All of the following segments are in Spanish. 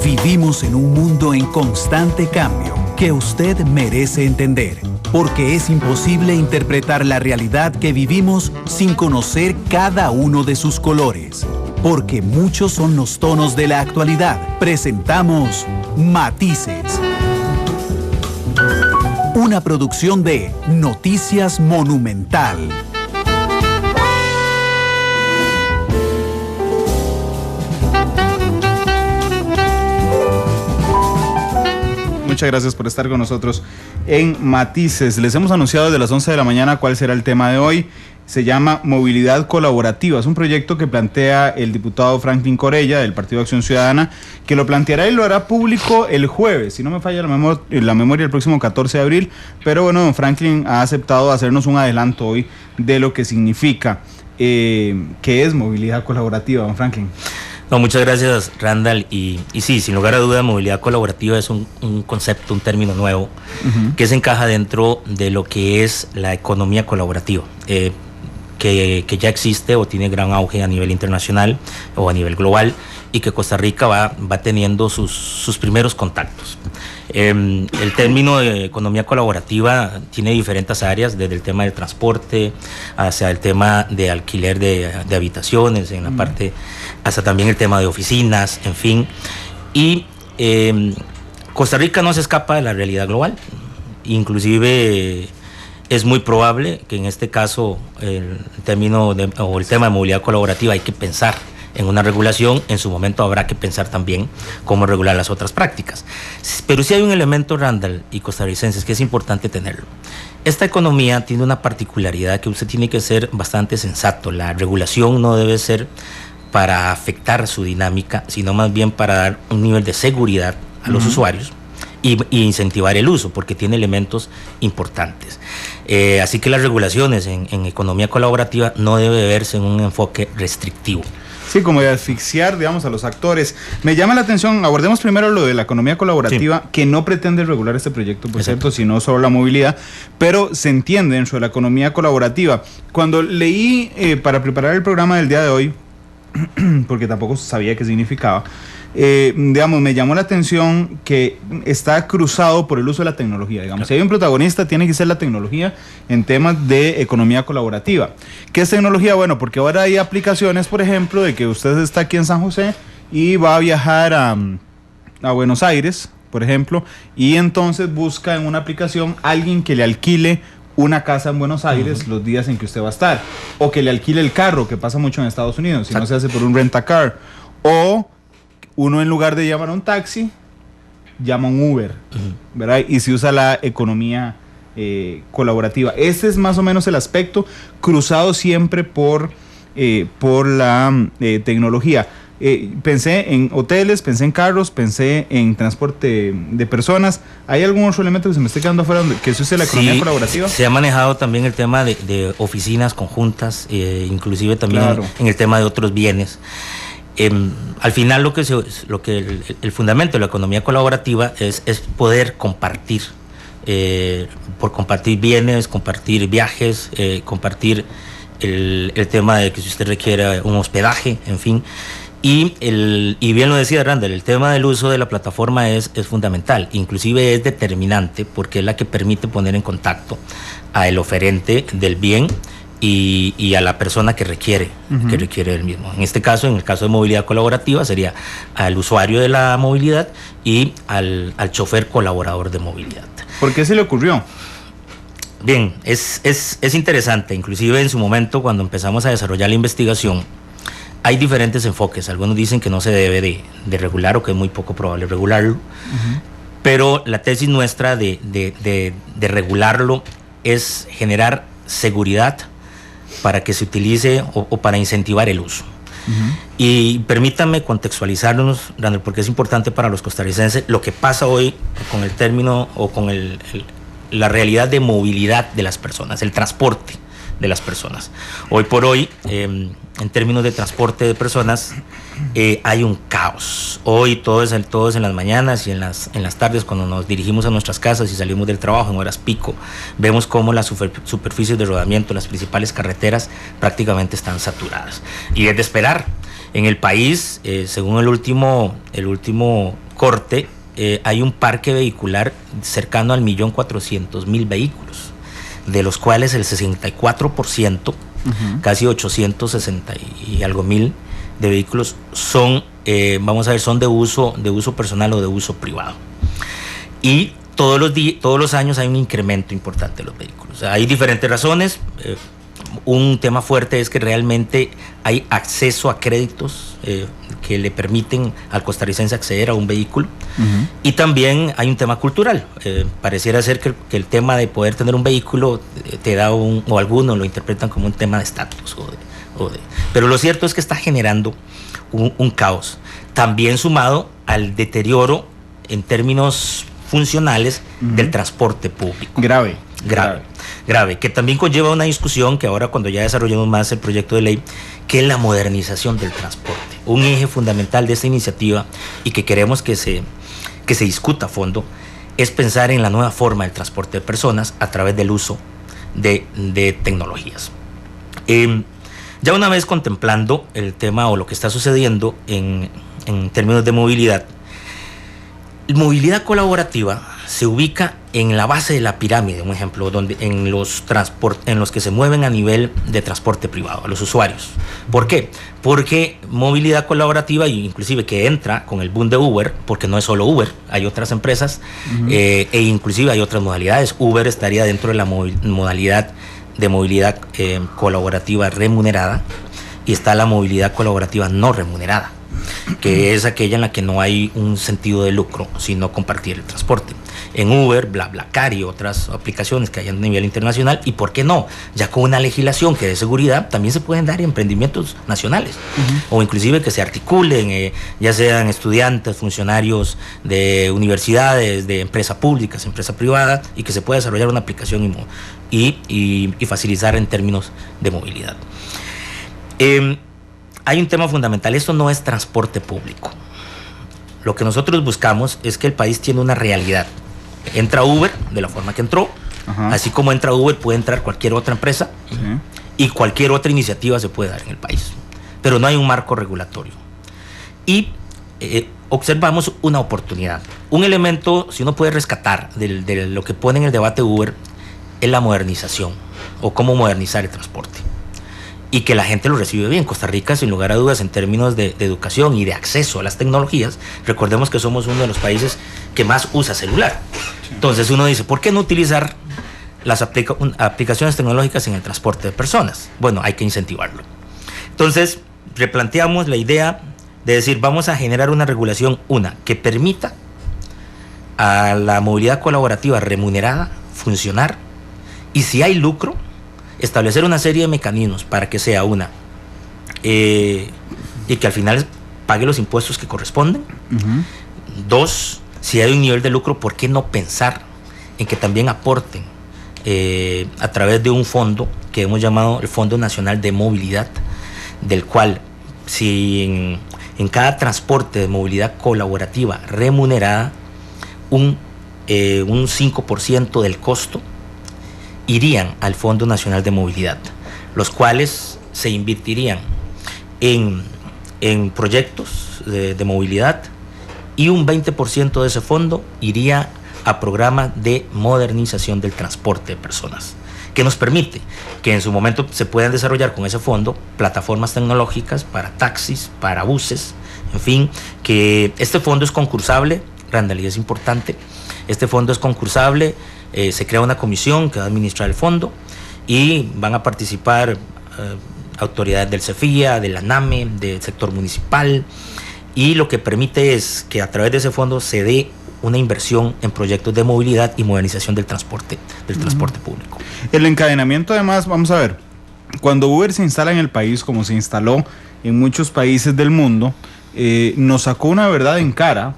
Vivimos en un mundo en constante cambio que usted merece entender, porque es imposible interpretar la realidad que vivimos sin conocer cada uno de sus colores. Porque muchos son los tonos de la actualidad. Presentamos Matices. Una producción de Noticias Monumental. Muchas gracias por estar con nosotros en Matices. Les hemos anunciado desde las 11 de la mañana cuál será el tema de hoy. Se llama Movilidad Colaborativa. Es un proyecto que plantea el diputado Franklin Corella del Partido Acción Ciudadana, que lo planteará y lo hará público el jueves, si no me falla la memoria, el próximo 14 de abril. Pero bueno, don Franklin ha aceptado hacernos un adelanto hoy de lo que significa, qué es movilidad colaborativa, don Franklin. No, muchas gracias, Randall. Y sí, sin lugar a duda, movilidad colaborativa es un concepto, un término nuevo, que se encaja dentro de lo que es la economía colaborativa, que ya existe o tiene gran auge a nivel internacional o a nivel global, y que Costa Rica va teniendo sus primeros contactos. El término de economía colaborativa tiene diferentes áreas, desde el tema del transporte hacia el tema de alquiler de habitaciones, en la parte, hasta también el tema de oficinas, en fin. Y Costa Rica no se escapa de la realidad global. Inclusive es muy probable que en este caso el tema de movilidad colaborativa hay que pensar en una regulación. En su momento habrá que pensar también cómo regular las otras prácticas. Pero sí hay un elemento, Randall y costarricenses, que es importante tenerlo. Esta economía tiene una particularidad que usted tiene que ser bastante sensato. La regulación no debe ser para afectar su dinámica, sino más bien para dar un nivel de seguridad a los usuarios y incentivar el uso, porque tiene elementos importantes. Así que las regulaciones en economía colaborativa no debe verse en un enfoque restrictivo. Sí, como de asfixiar, digamos, a los actores. Me llama la atención, abordemos primero lo de la economía colaborativa, sí, que no pretende regular este proyecto, por cierto, sino solo la movilidad, pero se entiende dentro de la economía colaborativa. Cuando leí, para preparar el programa del día de hoy, porque tampoco sabía qué significaba, digamos, me llamó la atención que está cruzado por el uso de la tecnología. Digamos, si hay un protagonista, tiene que ser la tecnología en temas de economía colaborativa. ¿Qué es tecnología? Bueno, porque ahora hay aplicaciones, por ejemplo, de que usted está aquí en San José y va a viajar a Buenos Aires, por ejemplo, y entonces busca en una aplicación alguien que le alquile una casa en Buenos Aires los días en que usted va a estar, o que le alquile el carro, que pasa mucho en Estados Unidos, si no se hace por un rent-a-car, o uno en lugar de llamar a un taxi, llama a un Uber, ¿verdad? Y se usa la economía colaborativa. Ese es más o menos el aspecto, cruzado siempre por la tecnología. Pensé en hoteles, pensé en carros, pensé en transporte de personas. ¿Hay algún otro elemento que se me esté quedando afuera que se use la economía colaborativa? Se ha manejado también el tema de oficinas conjuntas, inclusive también en el tema de otros bienes. Al final el fundamento de la economía colaborativa es poder compartir, por compartir bienes, compartir viajes, compartir el tema de que si usted requiere un hospedaje, en fin. Y bien lo decía Randall, el tema del uso de la plataforma es fundamental, inclusive es determinante, porque es la que permite poner en contacto al oferente del bien y a la persona que requiere el mismo. En este caso, en el caso de movilidad colaborativa, sería al usuario de la movilidad y al chofer colaborador de movilidad. ¿Por qué se le ocurrió? Bien, es interesante. Inclusive en su momento, cuando empezamos a desarrollar la investigación, hay diferentes enfoques. Algunos dicen que no se debe de regular, o que es muy poco probable regularlo, pero la tesis nuestra de regularlo es generar seguridad para que se utilice o para incentivar el uso. Y permítanme contextualizarnos, Randall, porque es importante para los costarricenses lo que pasa hoy con el término o con la realidad de movilidad de las personas, el transporte de las personas. Hoy por hoy, en términos de transporte de personas, hay un caos. Hoy todos en las mañanas y en las tardes, cuando nos dirigimos a nuestras casas y salimos del trabajo en horas pico, vemos cómo las superficies de rodamiento, las principales carreteras, prácticamente están saturadas. Y es de esperar. En el país, según el último corte, hay un parque vehicular cercano al 1.400.000 vehículos, de los cuales el 64%, casi 860 y algo mil de vehículos son, son de uso personal o de uso privado. Y todos los años hay un incremento importante de los vehículos. O sea, hay diferentes razones. Un tema fuerte es que realmente hay acceso a créditos que le permiten al costarricense acceder a un vehículo. Y también hay un tema cultural. Pareciera ser que el tema de poder tener un vehículo te da o algunos lo interpretan como un tema de estatus. Pero lo cierto es que está generando un caos. También sumado al deterioro en términos funcionales del transporte público. Grave, que también conlleva una discusión que ahora, cuando ya desarrollemos más el proyecto de ley, que es la modernización del transporte, un eje fundamental de esta iniciativa y que queremos que se discuta a fondo, es pensar en la nueva forma del transporte de personas a través del uso de tecnologías. Ya una vez contemplando el tema o lo que está sucediendo en términos de movilidad colaborativa se ubica en la base de la pirámide, un ejemplo, donde en los que se mueven a nivel de transporte privado, a los usuarios. ¿Por qué? Porque movilidad colaborativa, inclusive que entra con el boom de Uber, porque no es solo Uber, hay otras empresas, e inclusive hay otras modalidades. Uber estaría dentro de la modalidad de movilidad colaborativa remunerada, y está la movilidad colaborativa no remunerada, que es aquella en la que no hay un sentido de lucro, sino compartir el transporte. En Uber, BlaBlaCar y otras aplicaciones que hay a nivel internacional, y por qué no, ya con una legislación que dé seguridad, también se pueden dar emprendimientos nacionales, o inclusive que se articulen, ya sean estudiantes, funcionarios de universidades, de empresas públicas, empresas privadas, y que se pueda desarrollar una aplicación y facilitar en términos de movilidad. Hay un tema fundamental: esto no es transporte público. Lo que nosotros buscamos es que el país tiene una realidad. Entra Uber de la forma que entró, así como entra Uber puede entrar cualquier otra empresa, y cualquier otra iniciativa se puede dar en el país, pero no hay un marco regulatorio. Y observamos una oportunidad. Un elemento, si uno puede rescatar de lo que pone en el debate Uber, es la modernización, o cómo modernizar el transporte, y que la gente lo recibe bien. Costa Rica, sin lugar a dudas, en términos de educación y de acceso a las tecnologías, recordemos que somos uno de los países que más usa celular. Entonces uno dice, ¿por qué no utilizar las aplicaciones tecnológicas en el transporte de personas? Bueno, hay que incentivarlo. Entonces replanteamos la idea de decir, vamos a generar una regulación, que permita a la movilidad colaborativa remunerada funcionar, y si hay lucro, establecer una serie de mecanismos para que sea y que al final pague los impuestos que corresponden. Dos, si hay un nivel de lucro, ¿por qué no pensar en que también aporten a través de un fondo que hemos llamado el Fondo Nacional de Movilidad, del cual, si en cada transporte de movilidad colaborativa remunerada, un 5% del costo irían al Fondo Nacional de Movilidad, los cuales se invertirían en proyectos de movilidad, y un 20% de ese fondo iría a programas de modernización del transporte de personas, que nos permite que en su momento se puedan desarrollar con ese fondo plataformas tecnológicas para taxis, para buses, en fin, que este fondo es concursable. Randall, y es importante, este fondo es concursable. Se crea una comisión que va a administrar el fondo, y van a participar autoridades del CEFIA, de la NAME, del sector municipal, y lo que permite es que a través de ese fondo se dé una inversión en proyectos de movilidad y modernización del transporte público. El encadenamiento, además, vamos a ver, cuando Uber se instala en el país, como se instaló en muchos países del mundo, nos sacó una verdad en cara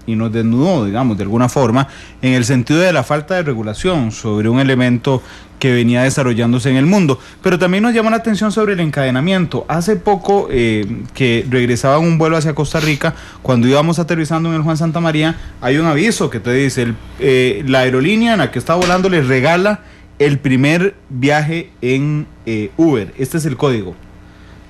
y nos desnudó, digamos, de alguna forma, en el sentido de la falta de regulación sobre un elemento que venía desarrollándose en el mundo. Pero también nos llama la atención sobre el encadenamiento. Hace poco que regresaba en un vuelo hacia Costa Rica, cuando íbamos aterrizando en el Juan Santamaría, hay un aviso que te dice, la aerolínea en la que está volando les regala el primer viaje en Uber. Este es el código.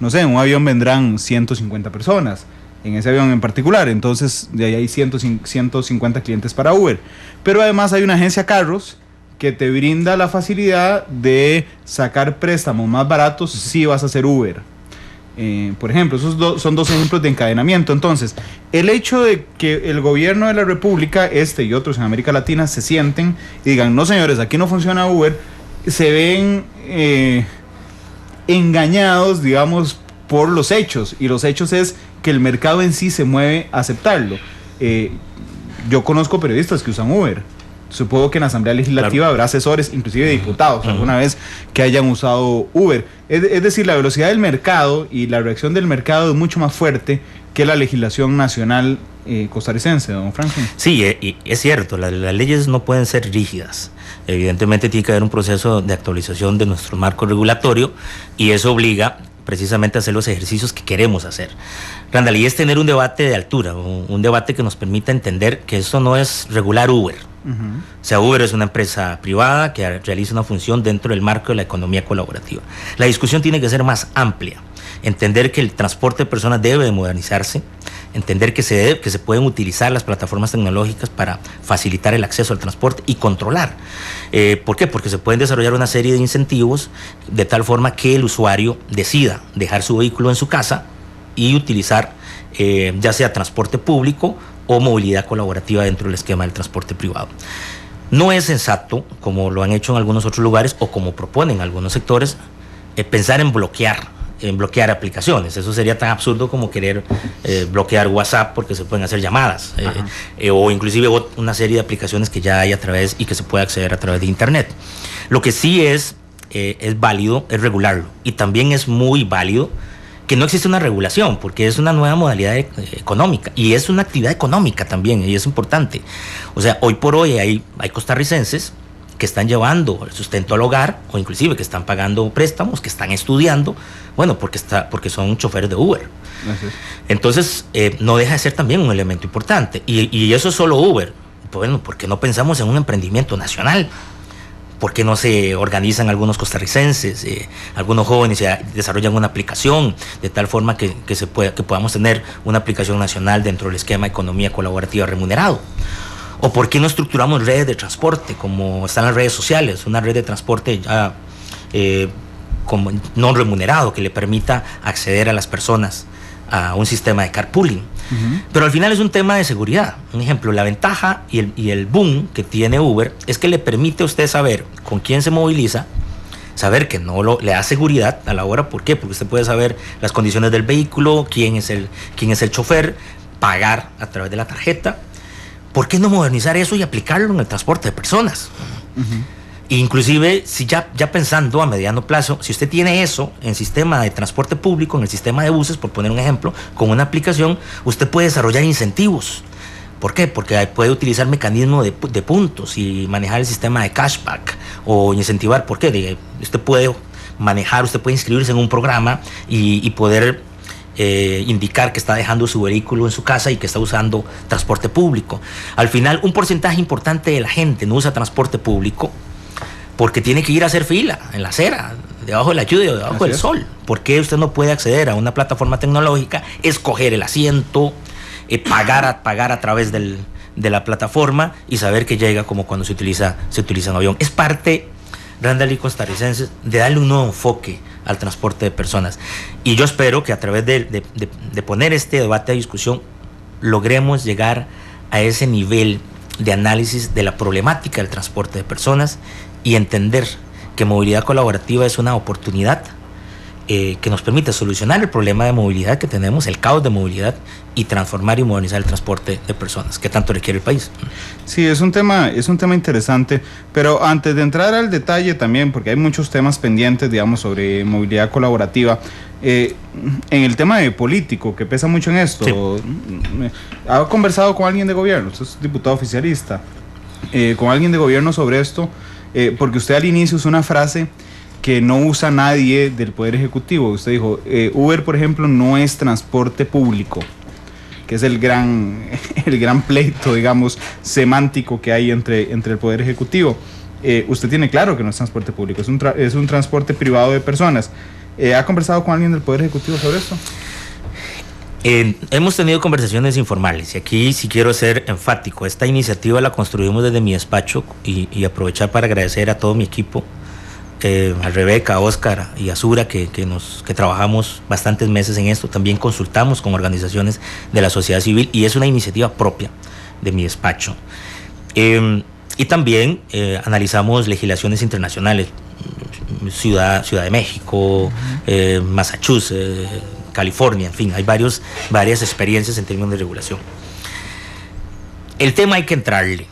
No sé, en un avión vendrán 150 personas. en ese avión en particular. Entonces, de ahí hay 150 clientes para Uber. Pero además hay una agencia carros que te brinda la facilidad de sacar préstamos más baratos si vas a hacer Uber. Por ejemplo, esos son dos ejemplos de encadenamiento. Entonces, el hecho de que el gobierno de la República, y otros en América Latina, se sienten y digan, no señores, aquí no funciona Uber, se ven engañados, digamos, por los hechos. Y los hechos es que el mercado en sí se mueve a aceptarlo. Yo conozco periodistas que usan Uber. Supongo que en la Asamblea Legislativa habrá asesores, inclusive diputados, alguna vez que hayan usado Uber. Es decir, la velocidad del mercado y la reacción del mercado es mucho más fuerte que la legislación nacional costarricense, don Franklin. Sí, es cierto, las leyes no pueden ser rígidas. Evidentemente tiene que haber un proceso de actualización de nuestro marco regulatorio y eso obliga precisamente a hacer los ejercicios que queremos hacer. Randall, y es tener un debate de altura, un debate que nos permita entender que esto no es regular Uber. O sea, Uber es una empresa privada que realiza una función dentro del marco de la economía colaborativa. La discusión tiene que ser más amplia, entender que el transporte de personas debe de modernizarse, entender que se pueden utilizar las plataformas tecnológicas para facilitar el acceso al transporte y controlar. ¿Por qué? Porque se pueden desarrollar una serie de incentivos de tal forma que el usuario decida dejar su vehículo en su casa y utilizar ya sea transporte público o movilidad colaborativa dentro del esquema del transporte privado. No es sensato, como lo han hecho en algunos otros lugares o como proponen algunos sectores, pensar en bloquear aplicaciones. Eso sería tan absurdo como querer bloquear WhatsApp porque se pueden hacer llamadas o inclusive una serie de aplicaciones que ya hay a través y que se puede acceder a través de internet. Lo que sí es válido es regularlo, y también es muy válido que no existe una regulación, porque es una nueva modalidad económica y es una actividad económica también, y es importante. O sea, hoy por hoy hay costarricenses que están llevando el sustento al hogar, o inclusive que están pagando préstamos, que están estudiando, bueno, porque son choferes de Uber. Gracias. Entonces, no deja de ser también un elemento importante. Y eso es solo Uber. Bueno, ¿por qué no pensamos en un emprendimiento nacional? ¿Por qué no se organizan algunos costarricenses, algunos jóvenes y desarrollan una aplicación de tal forma que podamos tener una aplicación nacional dentro del esquema de economía colaborativa remunerado? ¿O por qué no estructuramos redes de transporte como están las redes sociales, una red de transporte ya como no remunerado que le permita acceder a las personas a un sistema de carpooling? Pero al final es un tema de seguridad. Un ejemplo, la ventaja y el boom que tiene Uber es que le permite a usted saber con quién se moviliza, saber que le da seguridad a la hora. ¿Por qué? Porque usted puede saber las condiciones del vehículo, quién es el chofer, pagar a través de la tarjeta. ¿Por qué no modernizar eso y aplicarlo en el transporte de personas? Inclusive, si ya pensando a mediano plazo, si usted tiene eso en sistema de transporte público, en el sistema de buses, por poner un ejemplo, con una aplicación, usted puede desarrollar incentivos. ¿Por qué? Porque puede utilizar mecanismos de puntos y manejar el sistema de cashback o incentivar. ¿Por qué? Usted puede inscribirse en un programa y poder indicar que está dejando su vehículo en su casa y que está usando transporte público. Al final, un porcentaje importante de la gente no usa transporte público porque tiene que ir a hacer fila en la acera, debajo de la lluvia o debajo del sol. ¿Por qué usted no puede acceder a una plataforma tecnológica, escoger el asiento, pagar a través de la plataforma y saber que llega como cuando se utiliza un avión? Es parte, Randall y costarricenses, de darle un nuevo enfoque al transporte de personas. Y yo espero que a través de poner este debate a discusión logremos llegar a ese nivel de análisis de la problemática del transporte de personas y entender que movilidad colaborativa es una oportunidad que nos permite solucionar el problema de movilidad que tenemos, el caos de movilidad, y transformar y modernizar el transporte de personas que tanto requiere el país. Sí, es un tema interesante, pero antes de entrar al detalle también, porque hay muchos temas pendientes, digamos, sobre movilidad colaborativa, en el tema de político, que pesa mucho en esto, sí. ¿Ha conversado con alguien de gobierno? Usted es diputado oficialista, con alguien de gobierno sobre esto, porque usted al inicio usó una frase que no usa nadie del Poder Ejecutivo. Usted dijo, Uber, por ejemplo, no es transporte público, que es el gran pleito, digamos, semántico que hay entre el Poder Ejecutivo. Usted tiene claro que no es transporte público, es un transporte privado de personas. ¿Ha conversado con alguien del Poder Ejecutivo sobre esto? Hemos tenido conversaciones informales y aquí sí quiero ser enfático. Esta iniciativa la construimos desde mi despacho y aprovechar para agradecer a todo mi equipo, a Rebeca, a Óscar y a Sura que trabajamos bastantes meses en esto. También consultamos con organizaciones de la sociedad civil y es una iniciativa propia de mi despacho. Y también analizamos legislaciones internacionales, Ciudad de México, Massachusetts, California, en fin, hay varias experiencias en términos de regulación. El tema hay que entrarle.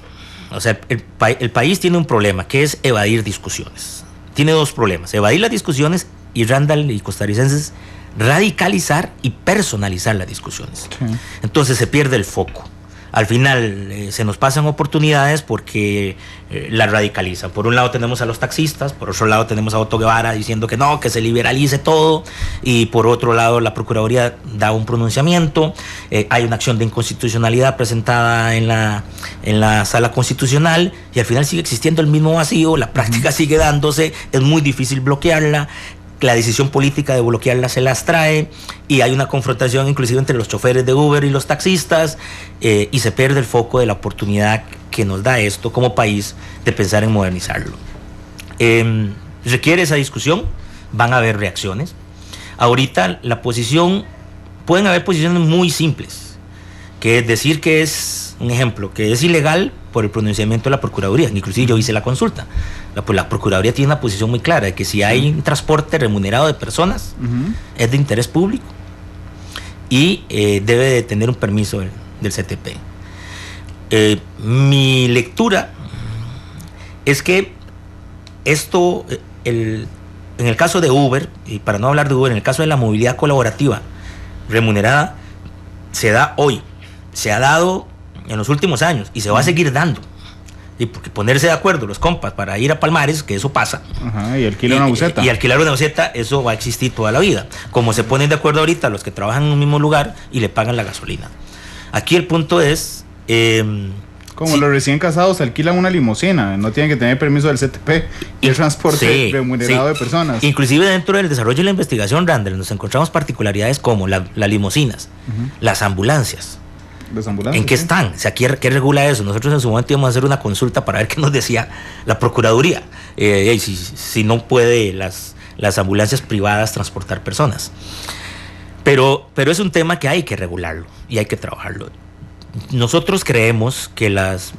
O sea, el país tiene un problema que es evadir discusiones. Tiene dos problemas: evadir las discusiones y Randall y costarricenses radicalizar y personalizar las discusiones. Sí. Entonces se pierde el foco. Al final se nos pasan oportunidades porque la radicalizan. Por un lado tenemos a los taxistas, por otro lado tenemos a Otto Guevara diciendo que no, que se liberalice todo, y por otro lado la Procuraduría da un pronunciamiento, hay una acción de inconstitucionalidad presentada en la Sala Constitucional y al final sigue existiendo el mismo vacío, la práctica sigue dándose, es muy difícil bloquearla. La decisión política de bloquearla se las trae y hay una confrontación inclusive entre los choferes de Uber y los taxistas, y se pierde el foco de la oportunidad que nos da esto como país de pensar en modernizarlo. Requiere esa discusión, van a haber reacciones. Ahorita pueden haber posiciones muy simples, que es decir que es, un ejemplo, que es ilegal por el pronunciamiento de la Procuraduría. Inclusive yo hice la consulta. La Procuraduría tiene una posición muy clara de que si hay un transporte remunerado de personas, es de interés público y debe de tener un permiso del CTP. Mi lectura es que esto, en el caso de Uber, y para no hablar de Uber, en el caso de la movilidad colaborativa remunerada, se da hoy, se ha dado en los últimos años y se va a seguir dando. Y porque ponerse de acuerdo los compas para ir a Palmares, que eso pasa. Y alquilar una buseta. Y alquilar una buseta, eso va a existir toda la vida. Como se ponen de acuerdo ahorita los que trabajan en un mismo lugar y le pagan la gasolina. Aquí el punto es... como los recién casados alquilan una limusina, no tienen que tener permiso del CTP y el transporte remunerado de personas. Inclusive dentro del desarrollo de la investigación, Randall, nos encontramos particularidades como las limusinas, las ambulancias. ¿En qué están? O sea, ¿qué regula eso? Nosotros en su momento íbamos a hacer una consulta para ver qué nos decía la Procuraduría, si no puede las ambulancias privadas transportar personas. Pero es un tema que hay que regularlo y hay que trabajarlo. Nosotros creemos que las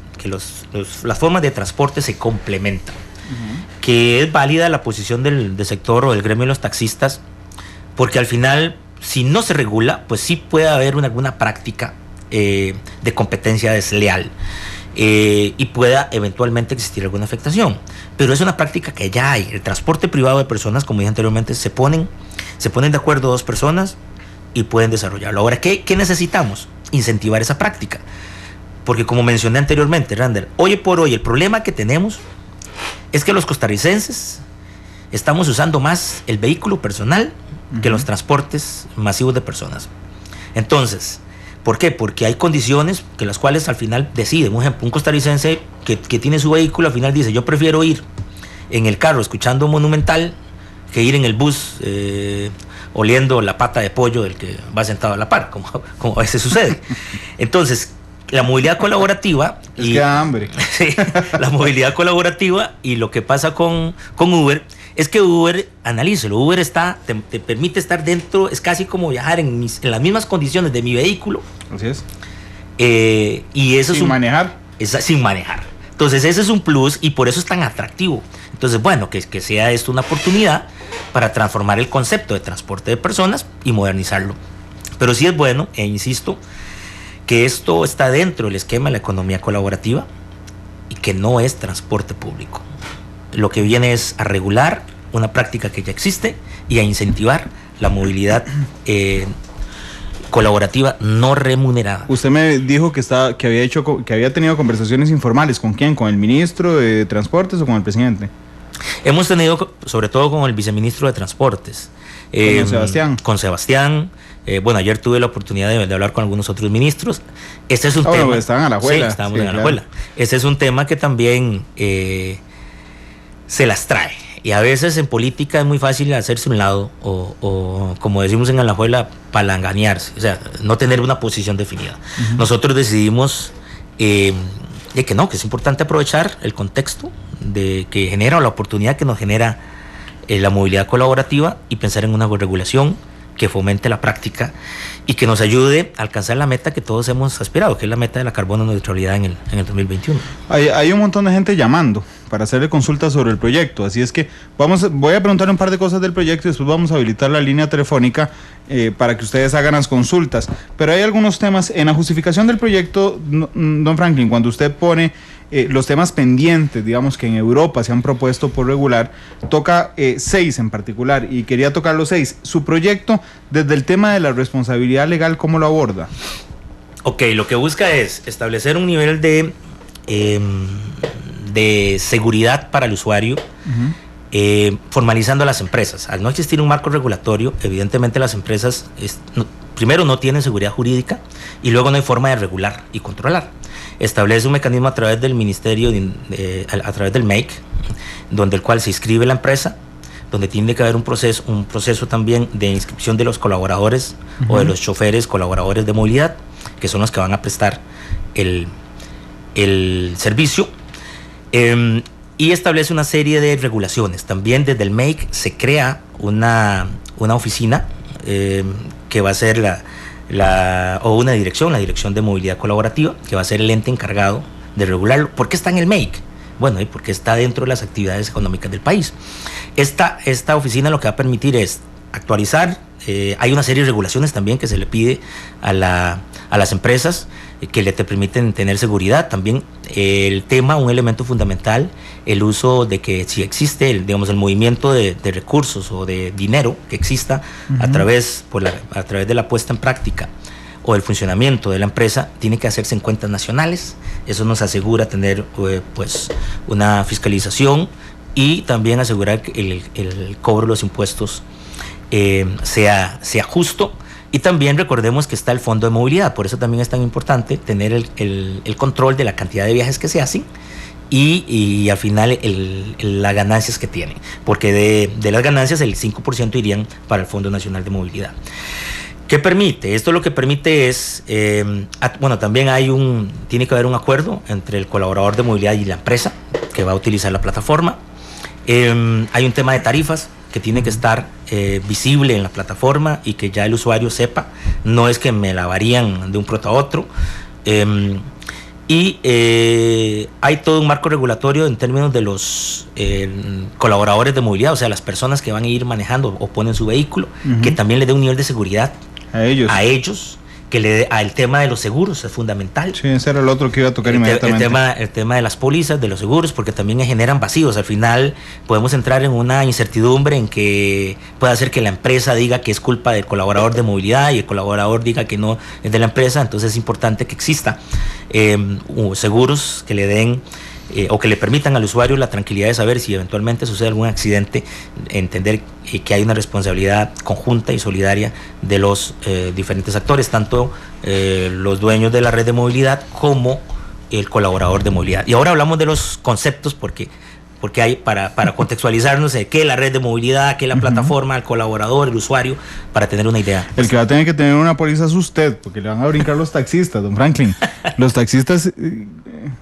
formas de transporte se complementan, que es válida la posición del sector o del gremio de los taxistas, porque al final, si no se regula, pues sí puede haber alguna práctica de competencia desleal y pueda eventualmente existir alguna afectación, pero es una práctica que ya hay. El transporte privado de personas, como dije anteriormente, se ponen de acuerdo dos personas y pueden desarrollarlo. Ahora, ¿qué necesitamos? Incentivar esa práctica, porque como mencioné anteriormente, Randall, hoy por hoy el problema que tenemos es que los costarricenses estamos usando más el vehículo personal que los transportes masivos de personas. Entonces, ¿por qué? Porque hay condiciones que las cuales al final deciden. Por ejemplo, un costarricense que tiene su vehículo al final dice: yo prefiero ir en el carro escuchando Monumental que ir en el bus oliendo la pata de pollo del que va sentado a la par, como a veces sucede. Entonces, la movilidad colaborativa... que da hambre. Sí, la movilidad colaborativa y lo que pasa con Uber es que Uber, analícelo, Uber te permite estar dentro, es casi como viajar en las mismas condiciones de mi vehículo. Así es. Y eso sin manejar. Sin manejar. Entonces ese es un plus y por eso es tan atractivo. Entonces, bueno, que sea esto una oportunidad para transformar el concepto de transporte de personas y modernizarlo. Pero sí es bueno, e insisto, que esto está dentro del esquema de la economía colaborativa y que no es transporte público. Lo que viene es a regular una práctica que ya existe y a incentivar la movilidad colaborativa no remunerada. Usted me dijo que había tenido conversaciones informales. ¿Con quién? ¿Con el ministro de Transportes o con el presidente? Hemos tenido, sobre todo con el viceministro de Transportes. ¿Con Sebastián? Con Sebastián. Bueno, ayer tuve la oportunidad de hablar con algunos otros ministros. Este es un tema... Bueno, estaban a la juela. Sí, estábamos en la juela. Este es un tema que también se las trae. Y a veces en política es muy fácil hacerse un lado o como decimos en Alajuela, palanganearse, o sea, no tener una posición definida. Nosotros decidimos de que no, que es importante aprovechar el contexto de que genera o la oportunidad que nos genera la movilidad colaborativa y pensar en una regulación que fomente la práctica y que nos ayude a alcanzar la meta que todos hemos aspirado, que es la meta de la carbono neutralidad en el 2021. Hay un montón de gente llamando para hacerle consultas sobre el proyecto, así es que voy a preguntar un par de cosas del proyecto y después vamos a habilitar la línea telefónica para que ustedes hagan las consultas. Pero hay algunos temas en la justificación del proyecto, don Franklin, cuando usted pone los temas pendientes, digamos, que en Europa se han propuesto por regular, toca 6 en particular, y quería tocar los 6. Su proyecto, desde el tema de la responsabilidad legal, ¿cómo lo aborda? Ok, lo que busca es establecer un nivel de seguridad para el usuario, formalizando a las empresas. Al no existir un marco regulatorio, evidentemente las empresas, primero, no tienen seguridad jurídica y luego no hay forma de regular y controlar. Establece un mecanismo a través del ministerio, a través del MEIC, donde el cual se inscribe la empresa, donde tiene que haber un proceso también de inscripción de los colaboradores o de los choferes colaboradores de movilidad, que son los que van a prestar el servicio, y establece una serie de regulaciones. También desde el MEIC se crea una oficina que va a ser o una dirección, la Dirección de Movilidad Colaborativa, que va a ser el ente encargado de regularlo. ¿Por qué está en el MEIC? Bueno, y porque está dentro de las actividades económicas del país. Esta oficina lo que va a permitir es actualizar. Hay una serie de regulaciones también que se le pide a las empresas que le permiten tener seguridad. También el tema, un elemento fundamental, el uso de que si existe el movimiento de recursos o de dinero que exista a través de la puesta en práctica o el funcionamiento de la empresa, tiene que hacerse en cuentas nacionales. Eso nos asegura tener pues una fiscalización y también asegurar que el cobro de los impuestos sea justo. Y también recordemos que está el Fondo de Movilidad, por eso también es tan importante tener el control de la cantidad de viajes que se hacen y al final las ganancias que tienen, porque de las ganancias el 5% irían para el Fondo Nacional de Movilidad. ¿Qué permite? Esto lo que permite es, también tiene que haber un acuerdo entre el colaborador de movilidad y la empresa que va a utilizar la plataforma. Hay un tema de tarifas que tiene que estar visible en la plataforma y que ya el usuario sepa, no es que me la varían de un pronto a otro. Hay todo un marco regulatorio en términos de los colaboradores de movilidad, o sea, las personas que van a ir manejando o ponen su vehículo, que también le dé un nivel de seguridad a ellos, que le dé al tema de los seguros, es fundamental. Sí, ese era el otro que iba a tocar inmediatamente. El tema de las pólizas, de los seguros, porque también generan vacíos. Al final podemos entrar en una incertidumbre en que puede hacer que la empresa diga que es culpa del colaborador de movilidad y el colaborador diga que no es de la empresa. Entonces es importante que exista seguros que le den o que le permitan al usuario la tranquilidad de saber si eventualmente sucede algún accidente, entender que hay una responsabilidad conjunta y solidaria de los diferentes actores, tanto los dueños de la red de movilidad como el colaborador de movilidad. Y ahora hablamos de los conceptos porque hay para contextualizarnos qué es la red de movilidad, qué es la plataforma, el colaborador, el usuario, para tener una idea. El que va a tener que tener una póliza es usted, porque le van a brincar los taxistas, don Franklin. Los taxistas,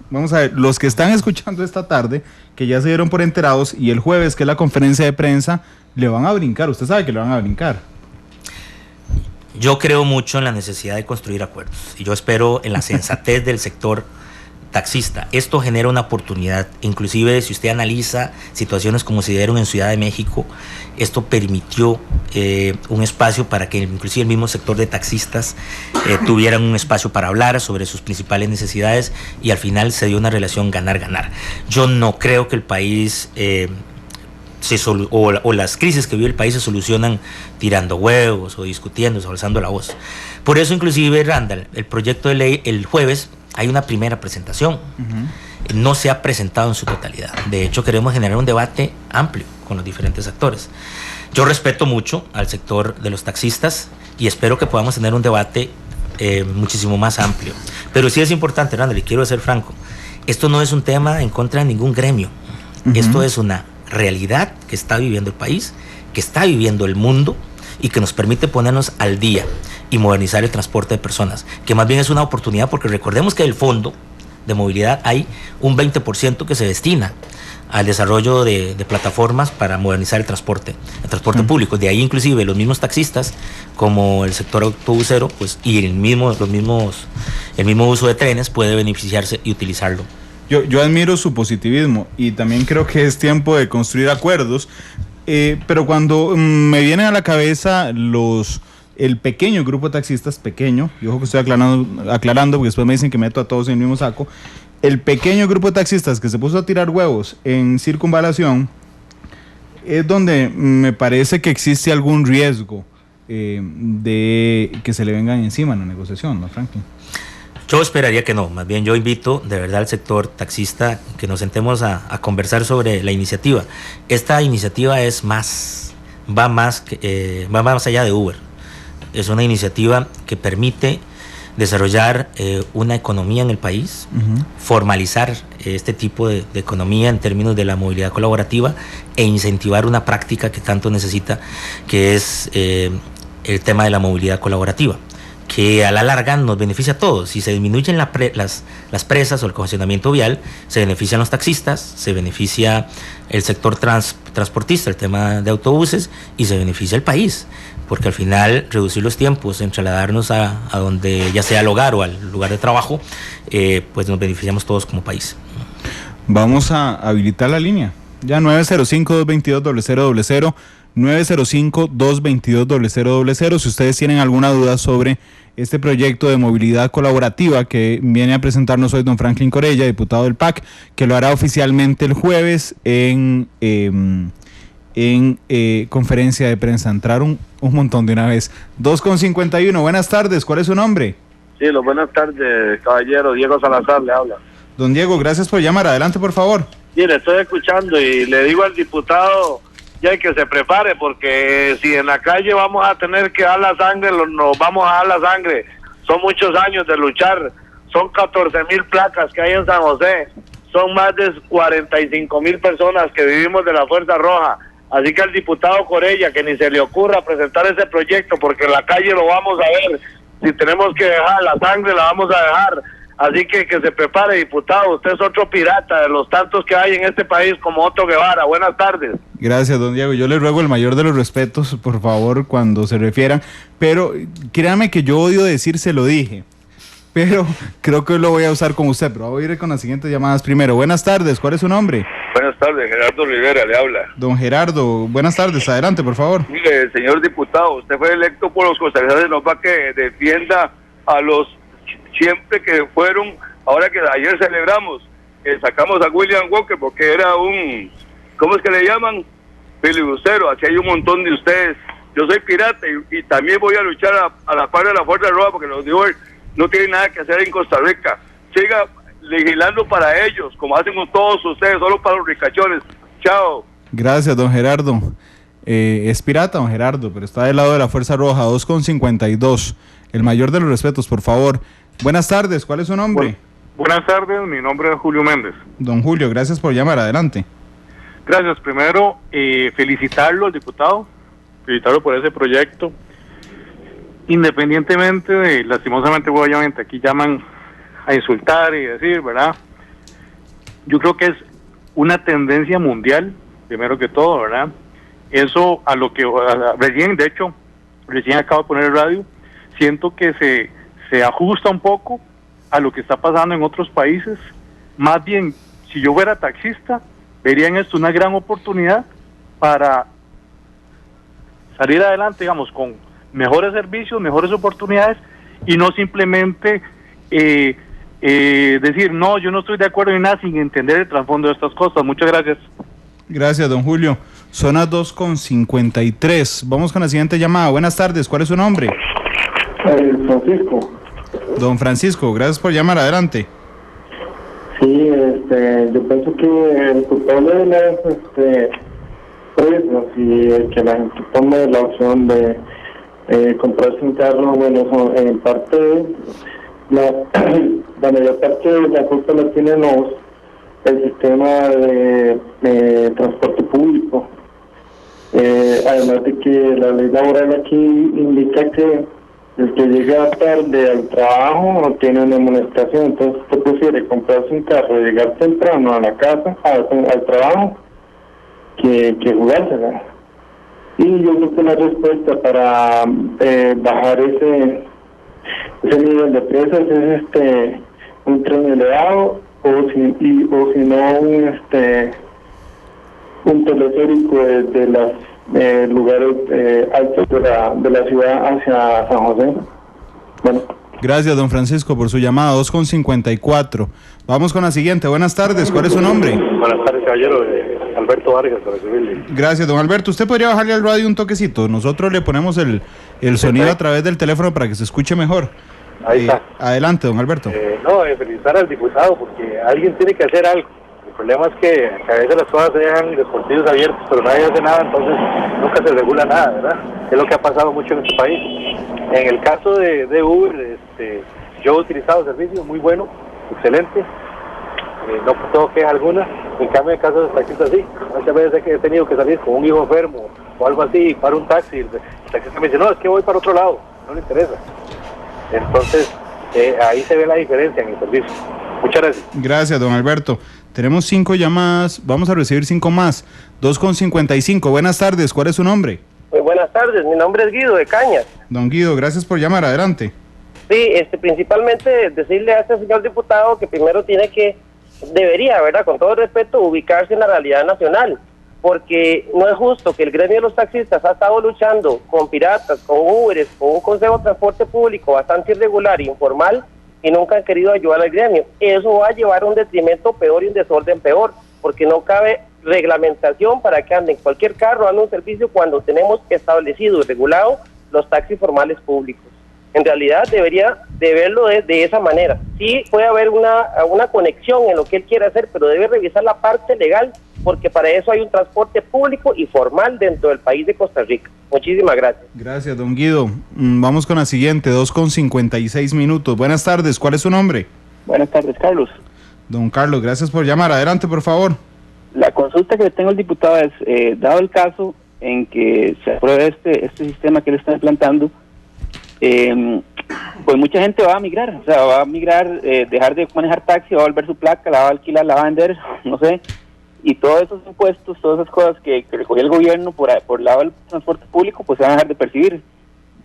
vamos a ver, los que están escuchando esta tarde, que ya se dieron por enterados, y el jueves, que es la conferencia de prensa, le van a brincar, usted sabe que le van a brincar. Yo creo mucho en la necesidad de construir acuerdos, y yo espero en la sensatez del sector taxista. Esto genera una oportunidad, inclusive si usted analiza situaciones como se dieron en Ciudad de México, esto permitió un espacio para que inclusive el mismo sector de taxistas tuvieran un espacio para hablar sobre sus principales necesidades y al final se dio una relación ganar-ganar. Yo no creo que el país o las crisis que vive el país se solucionan tirando huevos o discutiendo, alzando la voz. Por eso inclusive, Randall, el proyecto de ley el jueves hay una primera presentación. No se ha presentado en su totalidad. De hecho, queremos generar un debate amplio con los diferentes actores. Yo respeto mucho al sector de los taxistas y espero que podamos tener un debate muchísimo más amplio. Pero sí es importante, Randall, y quiero ser franco, esto no es un tema en contra de ningún gremio. Esto es una realidad que está viviendo el país, que está viviendo el mundo y que nos permite ponernos al día y modernizar el transporte de personas, que más bien es una oportunidad, porque recordemos que del fondo de movilidad hay un 20% que se destina al desarrollo de plataformas para modernizar el transporte público. De ahí inclusive los mismos taxistas, como el sector autobusero, pues, y el mismo uso de trenes puede beneficiarse y utilizarlo. Yo admiro su positivismo y también creo que es tiempo de construir acuerdos, pero cuando me vienen a la cabeza el pequeño grupo de taxistas, pequeño, y ojo que estoy aclarando porque después me dicen que meto a todos en el mismo saco, el pequeño grupo de taxistas que se puso a tirar huevos en Circunvalación, es donde me parece que existe algún riesgo de que se le vengan encima en la negociación, ¿no, Franklin? Yo esperaría que no, más bien yo invito de verdad al sector taxista que nos sentemos a conversar sobre la iniciativa. Esta iniciativa va más allá de Uber. Es una iniciativa que permite desarrollar una economía en el país, formalizar este tipo de economía en términos de la movilidad colaborativa e incentivar una práctica que tanto necesita, que es el tema de la movilidad colaborativa, que a la larga nos beneficia a todos. Si se disminuyen las presas o el congestionamiento vial, se benefician los taxistas, se beneficia el sector transportista, el tema de autobuses, y se beneficia el país, porque al final reducir los tiempos en trasladarnos a donde ya sea al hogar o al lugar de trabajo, pues nos beneficiamos todos como país. Vamos a habilitar la línea, ya 905-222-0000, 905-222-0000, si ustedes tienen alguna duda sobre este proyecto de movilidad colaborativa que viene a presentarnos hoy don Franklin Corella, diputado del PAC, que lo hará oficialmente el jueves en conferencia de prensa. Entraron un montón de una vez. 2:51, buenas tardes, ¿cuál es su nombre? Sí, buenas tardes, caballero. Diego Salazar le habla. Don Diego, gracias por llamar, adelante por favor. Sí, le estoy escuchando y le digo al diputado ya que se prepare, porque si en la calle vamos a tener que dar la sangre, nos vamos a dar la sangre. Son muchos años de luchar, son 14,000 placas que hay en San José, son más de 45,000 personas que vivimos de la Fuerza Roja. Así que al diputado Corella, que ni se le ocurra presentar ese proyecto, porque en la calle lo vamos a ver. Si tenemos que dejar la sangre, la vamos a dejar. Así que se prepare, diputado. Usted es otro pirata de los tantos que hay en este país como Otto Guevara. Buenas tardes. Gracias, don Diego. Yo le ruego el mayor de los respetos, por favor, cuando se refieran. Pero créame que yo odio decir se lo dije. Pero creo que lo voy a usar con usted. Pero voy a ir con las siguientes llamadas primero. Buenas tardes. ¿Cuál es su nombre? Buenas tardes, Gerardo Rivera le habla. Don Gerardo, buenas tardes. Adelante, por favor. Mire, señor diputado, usted fue electo por los costarricenses, no para que defienda a los siempre que fueron, ahora que ayer celebramos, sacamos a William Walker porque era un, ¿cómo es que le llaman? Filibustero. Aquí hay un montón de ustedes. Yo soy pirata y también voy a luchar a la par de la Fuerza Roja, porque los digo, no tienen nada que hacer en Costa Rica. Siga legislando para ellos, como hacen todos ustedes, solo para los ricachones. Chao. Gracias, don Gerardo. Es pirata, don Gerardo, pero está del lado de la Fuerza Roja. 2:52. El mayor de los respetos, por favor. Buenas tardes, ¿cuál es su nombre? Buenas tardes, mi nombre es Julio Méndez. Don Julio, gracias por llamar, adelante. Gracias, primero felicitarlo al diputado, felicitarlo por ese proyecto. Independientemente de, lastimosamente, obviamente aquí llaman a insultar y decir, ¿verdad? Yo creo que es una tendencia mundial, primero que todo, ¿verdad? Eso a lo que recién acabo de poner el radio, siento que se ajusta un poco a lo que está pasando en otros países. Más bien, si yo fuera taxista, vería en esto una gran oportunidad para salir adelante, digamos, con mejores servicios, mejores oportunidades, y no simplemente decir, no, yo no estoy de acuerdo en nada sin entender el trasfondo de estas cosas. Muchas gracias. Gracias, don Julio. Son las 2:53. Vamos con la siguiente llamada. Buenas tardes, ¿cuál es su nombre? Francisco. Don Francisco, gracias por llamar, adelante. Sí, yo pienso que el culpable es presos, y que la gente tome la opción de comprarse un carro. Bueno, en parte la mayor parte de la culpa la tienen el sistema de transporte público. Además de que la ley laboral aquí indica que el que llega tarde al trabajo no tiene una amonestación, entonces usted prefiere comprarse un carro y llegar temprano a la casa, al trabajo, que jugársela. Y yo creo que la respuesta para bajar ese nivel de precios es un tren elevado o si no un teleférico de los lugares altos de la ciudad hacia San José. Bueno. Gracias, don Francisco, por su llamada. 2:54. Vamos con la siguiente. Buenas tardes. ¿Cuál es su nombre? Buenas tardes, caballero. Alberto Vargas, para servirle. Gracias, don Alberto. ¿Usted podría bajarle al radio un toquecito? Nosotros le ponemos el sonido a través del teléfono para que se escuche mejor. Ahí está. Adelante, don Alberto. Felicitar al diputado porque alguien tiene que hacer algo. El problema es que a veces las cosas se dejan los portillos abiertos, pero nadie hace nada, entonces nunca se regula nada, ¿verdad? Es lo que ha pasado mucho en este país. En el caso de Uber, yo he utilizado servicios muy bueno, excelente, no tengo queja alguna. En cambio, en caso de taxistas, sí, muchas veces he tenido que salir con un hijo enfermo o algo así, para un taxi, el taxista me dice, no, es que voy para otro lado, no le interesa. Entonces, ahí se ve la diferencia en el servicio. Muchas gracias. Gracias, don Alberto. Tenemos 5 llamadas, vamos a recibir 5 más. 2:55. Buenas tardes, ¿cuál es su nombre? Muy buenas tardes, mi nombre es Guido de Cañas. Don Guido, gracias por llamar, adelante. Sí, principalmente decirle a este señor diputado que primero debería, ¿verdad?, con todo respeto, ubicarse en la realidad nacional, porque no es justo que el gremio de los taxistas ha estado luchando con piratas, con Uberes, con un consejo de transporte público bastante irregular e informal, y nunca han querido ayudar al gremio. Eso va a llevar a un detrimento peor y un desorden peor, porque no cabe reglamentación para que anden cualquier carro, ande un servicio cuando tenemos establecido y regulado los taxis formales públicos. En realidad debería de verlo de esa manera. Sí puede haber una conexión en lo que él quiere hacer, pero debe revisar la parte legal, porque para eso hay un transporte público y formal dentro del país de Costa Rica. Muchísimas gracias. Gracias, don Guido. Vamos con la siguiente, 2:56. Buenas tardes, ¿cuál es su nombre? Buenas tardes, Carlos. Don Carlos, gracias por llamar. Adelante, por favor. La consulta que le tengo al diputado es, dado el caso en que se apruebe este sistema que le están implantando, pues mucha gente va a migrar, dejar de manejar taxi, va a volver su placa, la va a alquilar, la va a vender, no sé, y todos esos impuestos, todas esas cosas que recogió el gobierno por el lado del transporte público, pues se van a dejar de percibir.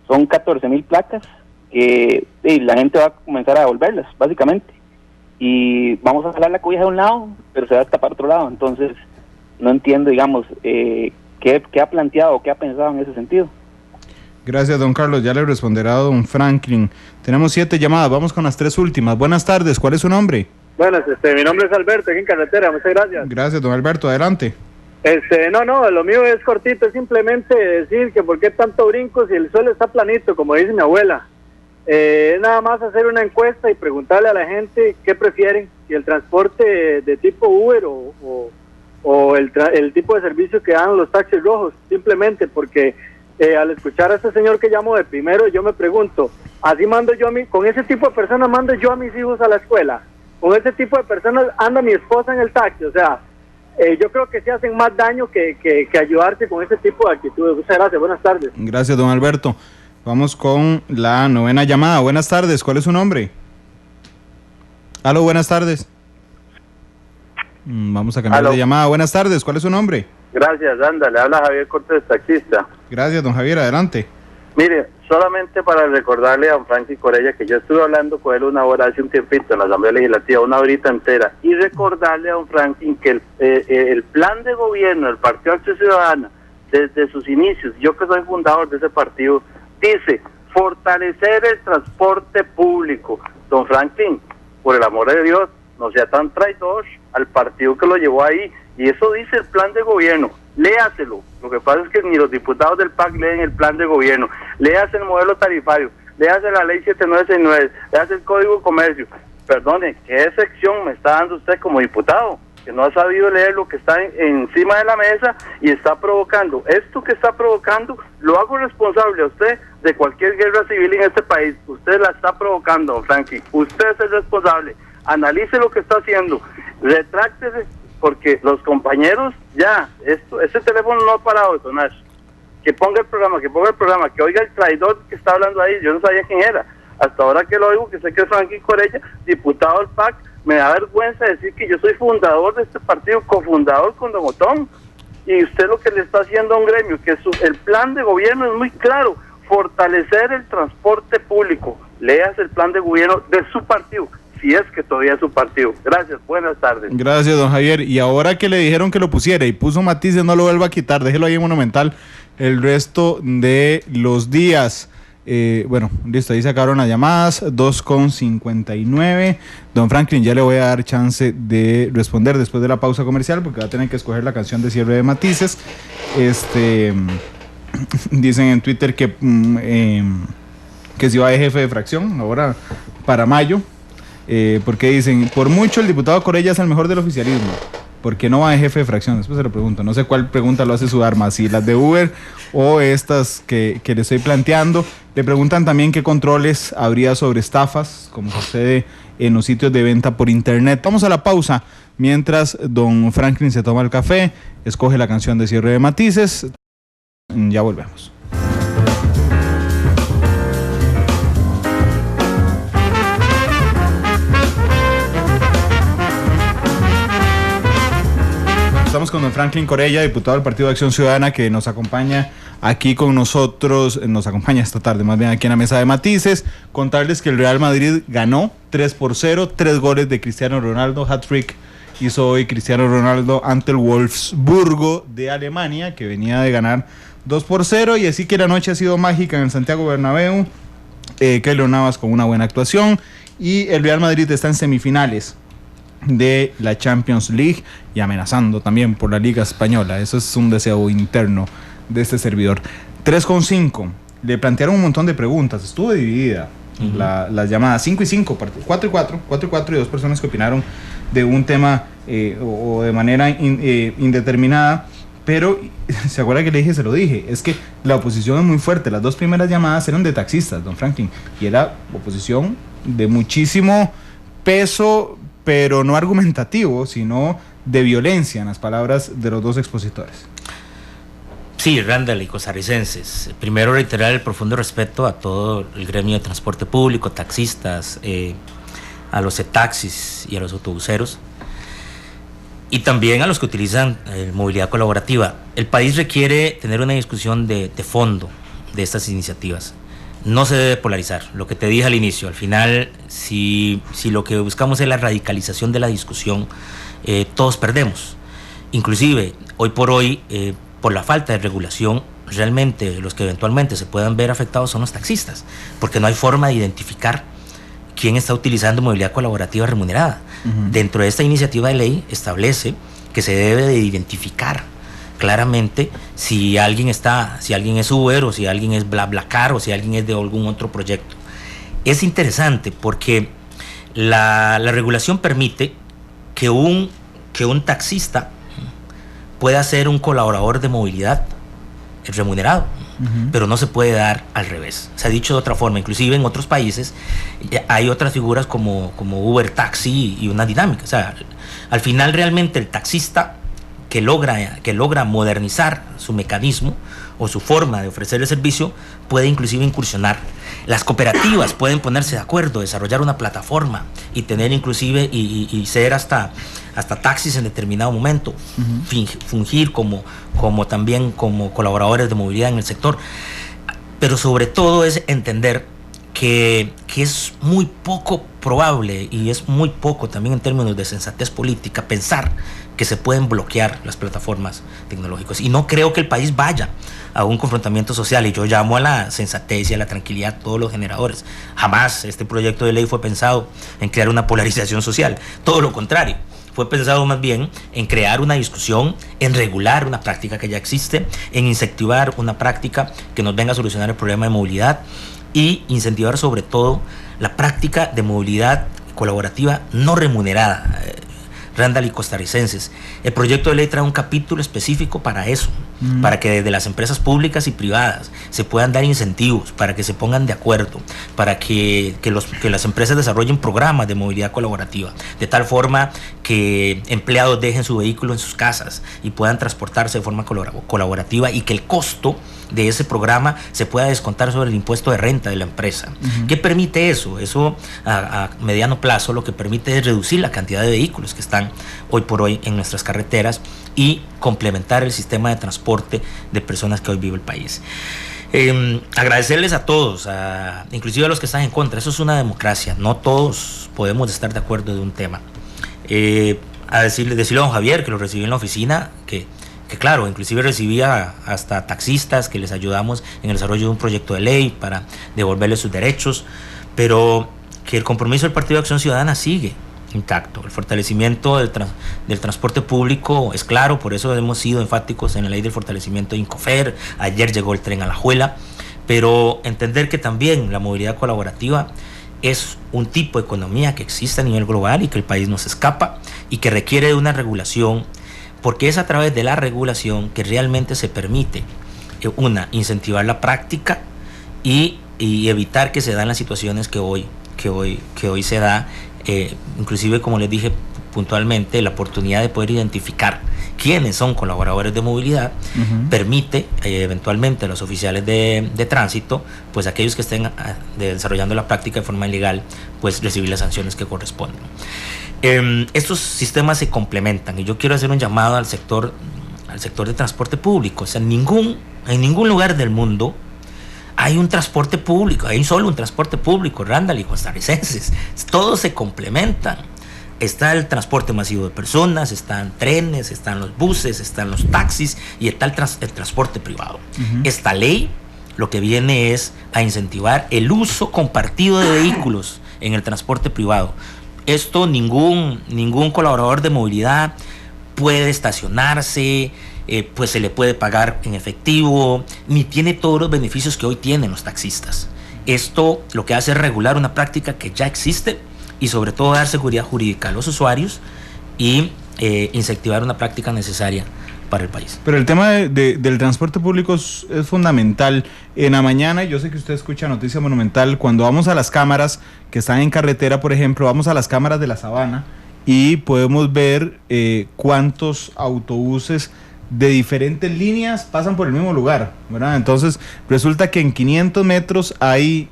Son 14,000 placas que la gente va a comenzar a devolverlas, básicamente, y vamos a jalar la cobija de un lado, pero se va a tapar otro lado. Entonces no entiendo, digamos, qué ha planteado o qué ha pensado en ese sentido. Gracias, don Carlos. Ya le responderá don Franklin. Tenemos 7 llamadas, vamos con las 3 últimas. Buenas tardes, ¿cuál es su nombre? Buenas, mi nombre es Alberto, aquí en Carretera, muchas gracias. Gracias, don Alberto, adelante. No, lo mío es cortito, es simplemente decir que por qué tanto brinco si el suelo está planito, como dice mi abuela. Nada más hacer una encuesta y preguntarle a la gente qué prefieren, si el transporte de tipo Uber o el tipo de servicio que dan los taxis rojos, simplemente porque al escuchar a este señor que llamó de primero, yo me pregunto, así mando yo con ese tipo de personas mando yo a mis hijos a la escuela, con ese tipo de personas anda mi esposa en el taxi, o sea, yo creo que se hacen más daño que ayudarse con ese tipo de actitudes. Muchas gracias, buenas tardes. Gracias, don Alberto. Vamos con la 9ª llamada. Buenas tardes, ¿cuál es su nombre? Aló, buenas tardes. Vamos a cambiar de llamada. Buenas tardes, ¿cuál es su nombre? Gracias, le habla Javier Cortés, taxista. Gracias, don Javier, adelante. Mire, solamente para recordarle a don Franklin Corella que yo estuve hablando con él una hora hace un tiempito en la Asamblea Legislativa, una horita entera, y recordarle a don Franklin que el plan de gobierno del Partido Acción Ciudadana, desde sus inicios, yo que soy fundador de ese partido, dice fortalecer el transporte público. Don Franklin, por el amor de Dios, no sea tan traidor al partido que lo llevó ahí, y eso dice el plan de gobierno. Léaselo. Lo que pasa es que ni los diputados del PAC leen el plan de gobierno. Léase el modelo tarifario, léase la ley 7969, léase el Código de Comercio. Perdone, ¿qué sección me está dando usted como diputado? Que no ha sabido leer lo que está encima de la mesa y está provocando. Esto que está provocando, lo hago responsable a usted de cualquier guerra civil en este país. Usted la está provocando, don Franklin. Usted es el responsable. Analice lo que está haciendo. Retráctese, porque los compañeros ya, ese teléfono no ha parado de sonar. que ponga el programa, que oiga el traidor que está hablando ahí, yo no sabía quién era, hasta ahora que lo oigo, que sé que es Franklin Corella, diputado del PAC, me da vergüenza decir que yo soy fundador de este partido, cofundador con Don Otón, y usted lo que le está haciendo a un gremio, que el plan de gobierno es muy claro, fortalecer el transporte público, leas el plan de gobierno de su partido, si es que todavía es su partido. Gracias, buenas tardes. Gracias, don Javier. Y ahora que le dijeron que lo pusiera y puso matices, no lo vuelva a quitar, déjelo ahí en Monumental el resto de los días. Bueno, listo, ahí sacaron las llamadas, 2:59. Don Franklin, ya le voy a dar chance de responder después de la pausa comercial, porque va a tener que escoger la canción de cierre de matices. Dicen en Twitter que si va de jefe de fracción, ahora para mayo. Porque dicen, por mucho el diputado Corella es el mejor del oficialismo, ¿por qué no va de jefe de fracción? Después se lo pregunto, no sé cuál pregunta lo hace sudar más, si las de Uber o estas que le estoy planteando. Le preguntan también qué controles habría sobre estafas, como sucede en los sitios de venta por internet. Vamos a la pausa, mientras don Franklin se toma el café, escoge la canción de cierre de matices. Ya volvemos. Estamos con don Franklin Corella, diputado del Partido de Acción Ciudadana, que nos acompaña aquí con nosotros, nos acompaña esta tarde, más bien aquí en la mesa de matices. Contarles que el Real Madrid ganó 3-0, 3 goles de Cristiano Ronaldo, hat-trick hizo hoy Cristiano Ronaldo ante el Wolfsburgo de Alemania, que venía de ganar 2-0, y así que la noche ha sido mágica en el Santiago Bernabéu. Keylor Navas con una buena actuación, y el Real Madrid está en semifinales de la Champions League y amenazando también por la Liga Española. Eso es un deseo interno de este servidor. 3:5. Le plantearon un montón de preguntas, estuvo dividida las llamadas, 5 y 5, 4 y 4, 4 y 4, y 2 personas que opinaron de un tema o de manera indeterminada. Pero, ¿se acuerda que le dije? Se lo dije, es que la oposición es muy fuerte. Las 2 primeras llamadas eran de taxistas, don Franklin, y era oposición de muchísimo peso, pero no argumentativo, sino de violencia, en las palabras de los 2 expositores. Sí, Randall y costarricenses. Primero, reiterar el profundo respeto a todo el gremio de transporte público, taxistas, a los taxis y a los autobuseros, y también a los que utilizan movilidad colaborativa. El país requiere tener una discusión de fondo de estas iniciativas. No se debe polarizar, lo que te dije al inicio. Al final, si lo que buscamos es la radicalización de la discusión, todos perdemos. Inclusive, hoy por hoy, por la falta de regulación, realmente los que eventualmente se puedan ver afectados son los taxistas, porque no hay forma de identificar quién está utilizando movilidad colaborativa remunerada. Dentro de esta iniciativa de ley establece que se debe de identificar claramente si alguien es Uber, o si alguien es BlaBlaCar, o si alguien es de algún otro proyecto. Es interesante porque la regulación permite que un taxista pueda ser un colaborador de movilidad remunerado, pero no se puede dar al revés. Se ha dicho de otra forma, inclusive en otros países hay otras figuras como Uber Taxi y una dinámica. O sea, al final realmente el taxista que logra modernizar su mecanismo o su forma de ofrecer el servicio puede inclusive incursionar. Las cooperativas pueden ponerse de acuerdo, desarrollar una plataforma y tener inclusive y ser hasta taxis en determinado momento, fungir como también como colaboradores de movilidad en el sector. Pero sobre todo es entender que es muy poco probable, y es muy poco también en términos de sensatez política, pensar que se pueden bloquear las plataformas tecnológicas. Y no creo que el país vaya a un confrontamiento social, y yo llamo a la sensatez y a la tranquilidad a todos los generadores. Jamás este proyecto de ley fue pensado en crear una polarización social, todo lo contrario. Fue pensado más bien en crear una discusión, en regular una práctica que ya existe, en incentivar una práctica que nos venga a solucionar el problema de movilidad, y incentivar sobre todo la práctica de movilidad colaborativa no remunerada. Randall y costarricenses, el proyecto de ley trae un capítulo específico para eso, para que desde las empresas públicas y privadas se puedan dar incentivos, para que se pongan de acuerdo, para que las empresas desarrollen programas de movilidad colaborativa, de tal forma que empleados dejen su vehículo en sus casas y puedan transportarse de forma colaborativa, y que el costo de ese programa se pueda descontar sobre el impuesto de renta de la empresa. ¿Qué permite eso? Eso a mediano plazo lo que permite es reducir la cantidad de vehículos que están hoy por hoy en nuestras carreteras y complementar el sistema de transporte de personas que hoy vive el país. Agradecerles a todos, inclusive a los que están en contra. Eso es una democracia, no todos podemos estar de acuerdo de un tema. A decirle a don Javier, que lo recibí en la oficina, que claro, inclusive recibía hasta taxistas que les ayudamos en el desarrollo de un proyecto de ley para devolverles sus derechos, pero que el compromiso del Partido de Acción Ciudadana sigue intacto. El fortalecimiento del transporte público es claro, por eso hemos sido enfáticos en la ley del fortalecimiento de Incofer. Ayer llegó el tren a Alajuela, pero entender que también la movilidad colaborativa es un tipo de economía que existe a nivel global y que el país nos escapa y que requiere de una regulación, porque es a través de la regulación que realmente se permite, incentivar la práctica y evitar que se dan las situaciones que hoy se da, inclusive, como les dije puntualmente, la oportunidad de poder identificar quiénes son colaboradores de movilidad, permite eventualmente a los oficiales de tránsito, pues aquellos que estén desarrollando la práctica de forma ilegal, pues recibir las sanciones que corresponden. Estos sistemas se complementan y yo quiero hacer un llamado al sector de transporte público. O sea, en ningún lugar del mundo hay un transporte público, hay solo un transporte público, Randall y costarricenses, todos se complementan. Está el transporte masivo de personas, están trenes, están los buses, están los taxis y está el transporte privado. Esta ley lo que viene es a incentivar el uso compartido de vehículos en el transporte privado. Esto ningún colaborador de movilidad puede estacionarse, pues se le puede pagar en efectivo, ni tiene todos los beneficios que hoy tienen los taxistas. Esto lo que hace es regular una práctica que ya existe y sobre todo dar seguridad jurídica a los usuarios y incentivar una práctica necesaria para el país. Pero el tema del transporte público es fundamental. En la mañana, yo sé que usted escucha Noticia Monumental, cuando vamos a las cámaras que están en carretera, por ejemplo, vamos a las cámaras de la Sabana y podemos ver cuántos autobuses de diferentes líneas pasan por el mismo lugar, ¿verdad? Entonces resulta que en 500 metros hay,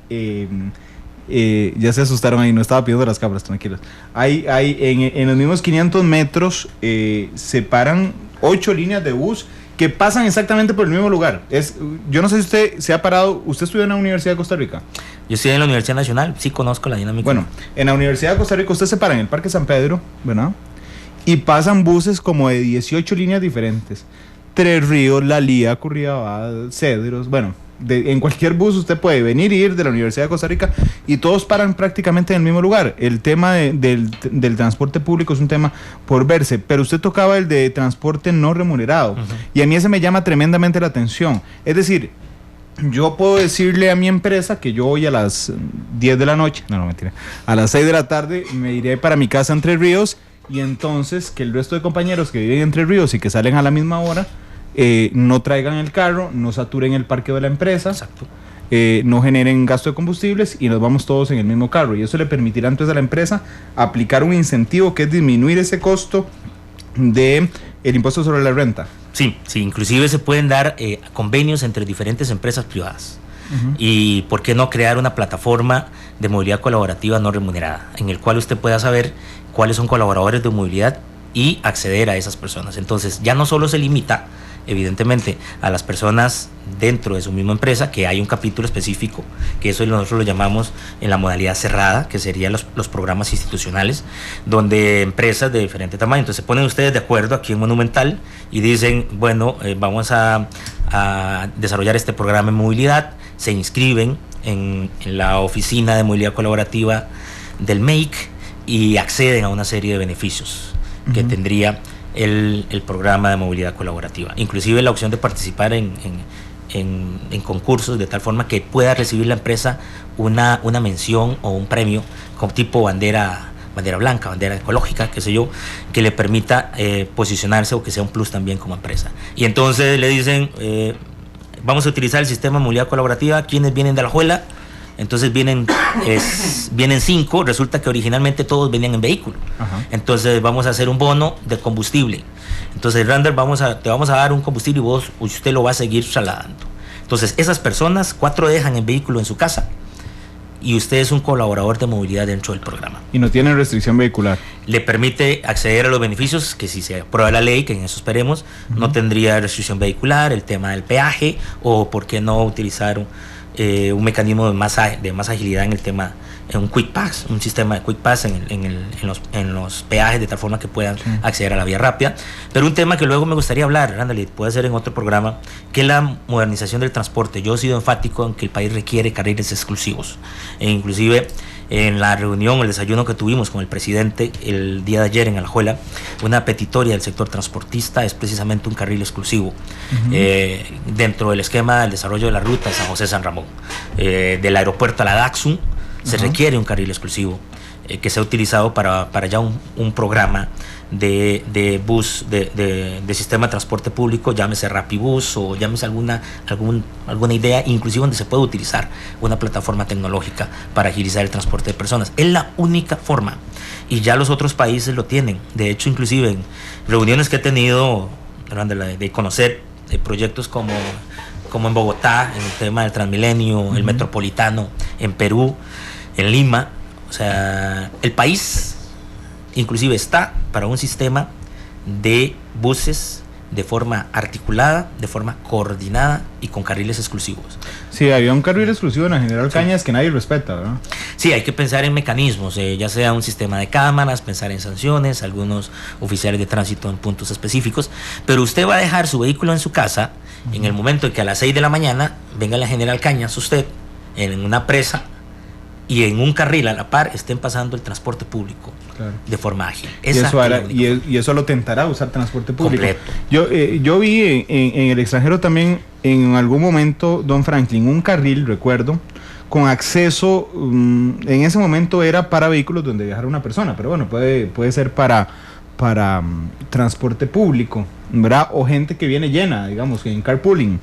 ya se asustaron ahí, no estaba pidiendo las cámaras, tranquilos, hay en los mismos 500 metros se paran 8 líneas de bus que pasan exactamente por el mismo lugar. Yo no sé si usted se ha parado, ¿usted estudió en la Universidad de Costa Rica? Yo estudié en la Universidad Nacional, sí conozco la dinámica. Bueno, en la Universidad de Costa Rica usted se para en el Parque San Pedro, ¿verdad? Y pasan buses como de 18 líneas diferentes. Tres Ríos, La Lía, Curridabat, Cedros, bueno, en cualquier bus usted puede venir y ir de la Universidad de Costa Rica y todos paran prácticamente en el mismo lugar. El tema del transporte público es un tema por verse, pero usted tocaba el de transporte no remunerado y a mí ese me llama tremendamente la atención. Es decir, yo puedo decirle a mi empresa que yo hoy a las 10 de la noche, no mentira, a las 6 de la tarde me iré para mi casa en Tres Ríos y entonces que el resto de compañeros que viven en Tres Ríos y que salen a la misma hora no traigan el carro, no saturen el parqueo de la empresa, no generen gasto de combustibles y nos vamos todos en el mismo carro. Y eso le permitirá entonces a la empresa aplicar un incentivo que es disminuir ese costo del impuesto sobre la renta. Sí, inclusive se pueden dar convenios entre diferentes empresas privadas. Y por qué no crear una plataforma de movilidad colaborativa no remunerada, en el cual usted pueda saber cuáles son colaboradores de movilidad y acceder a esas personas. Entonces ya no solo se limita evidentemente a las personas dentro de su misma empresa, que hay un capítulo específico, que eso nosotros lo llamamos en la modalidad cerrada, que serían los programas institucionales, donde empresas de diferente tamaño, entonces se ponen ustedes de acuerdo aquí en Monumental y dicen, bueno, vamos a desarrollar este programa en movilidad, se inscriben en la oficina de movilidad colaborativa del MEIC y acceden a una serie de beneficios que tendría el programa de movilidad colaborativa, inclusive la opción de participar en concursos de tal forma que pueda recibir la empresa una mención o un premio como tipo bandera blanca, bandera ecológica, qué sé yo, que le permita posicionarse o que sea un plus también como empresa. Y entonces le dicen, vamos a utilizar el sistema de movilidad colaborativa, ¿quiénes vienen de Alajuela? Entonces vienen 5, resulta que originalmente todos venían en vehículo. Entonces vamos a hacer un bono de combustible. Entonces, Randall, te vamos a dar un combustible y usted lo va a seguir trasladando. Entonces, esas personas, 4 dejan el vehículo en su casa y usted es un colaborador de movilidad dentro del programa. Y no tienen restricción vehicular. Le permite acceder a los beneficios que, si se aprueba la ley, que en eso esperemos, no tendría restricción vehicular, el tema del peaje, o por qué no utilizar un mecanismo de más agilidad en el tema, en un Quick Pass, un sistema de Quick Pass en los peajes, de tal forma que puedan acceder a la vía rápida. Pero un tema que luego me gustaría hablar, Randall, puede ser en otro programa, que es la modernización del transporte. Yo he sido enfático en que el país requiere carriles exclusivos, e inclusive en la reunión, el desayuno que tuvimos con el presidente el día de ayer en Alajuela, una petitoria del sector transportista es precisamente un carril exclusivo dentro del esquema del desarrollo de la ruta de San José-San Ramón. Del aeropuerto a la Daxun se requiere un carril exclusivo que sea utilizado para ya un programa de bus, de sistema de transporte público, llámese Rapibus o llámese alguna idea, inclusive donde se puede utilizar una plataforma tecnológica para agilizar el transporte de personas. Es la única forma, y ya los otros países lo tienen. De hecho, inclusive en reuniones que he tenido de conocer proyectos como en Bogotá, en el tema del Transmilenio, el Metropolitano, en Perú, en Lima. O sea, el país inclusive está para un sistema de buses de forma articulada, de forma coordinada y con carriles exclusivos. Sí, había un carril exclusivo en la General Cañas que nadie respeta, ¿verdad? Sí, hay que pensar en mecanismos, ya sea un sistema de cámaras, pensar en sanciones, algunos oficiales de tránsito en puntos específicos, pero usted va a dejar su vehículo en su casa en el momento en que a las 6 de la mañana venga la General Cañas usted en una presa y en un carril a la par estén pasando el transporte público de forma ágil. Y eso lo tentará usar transporte público. Completo. Yo vi en el extranjero también, en algún momento, don Franklin, un carril, recuerdo, con acceso, en ese momento era para vehículos donde viajara una persona, pero bueno, puede ser para transporte público, ¿verdad? O gente que viene llena, digamos, en carpooling.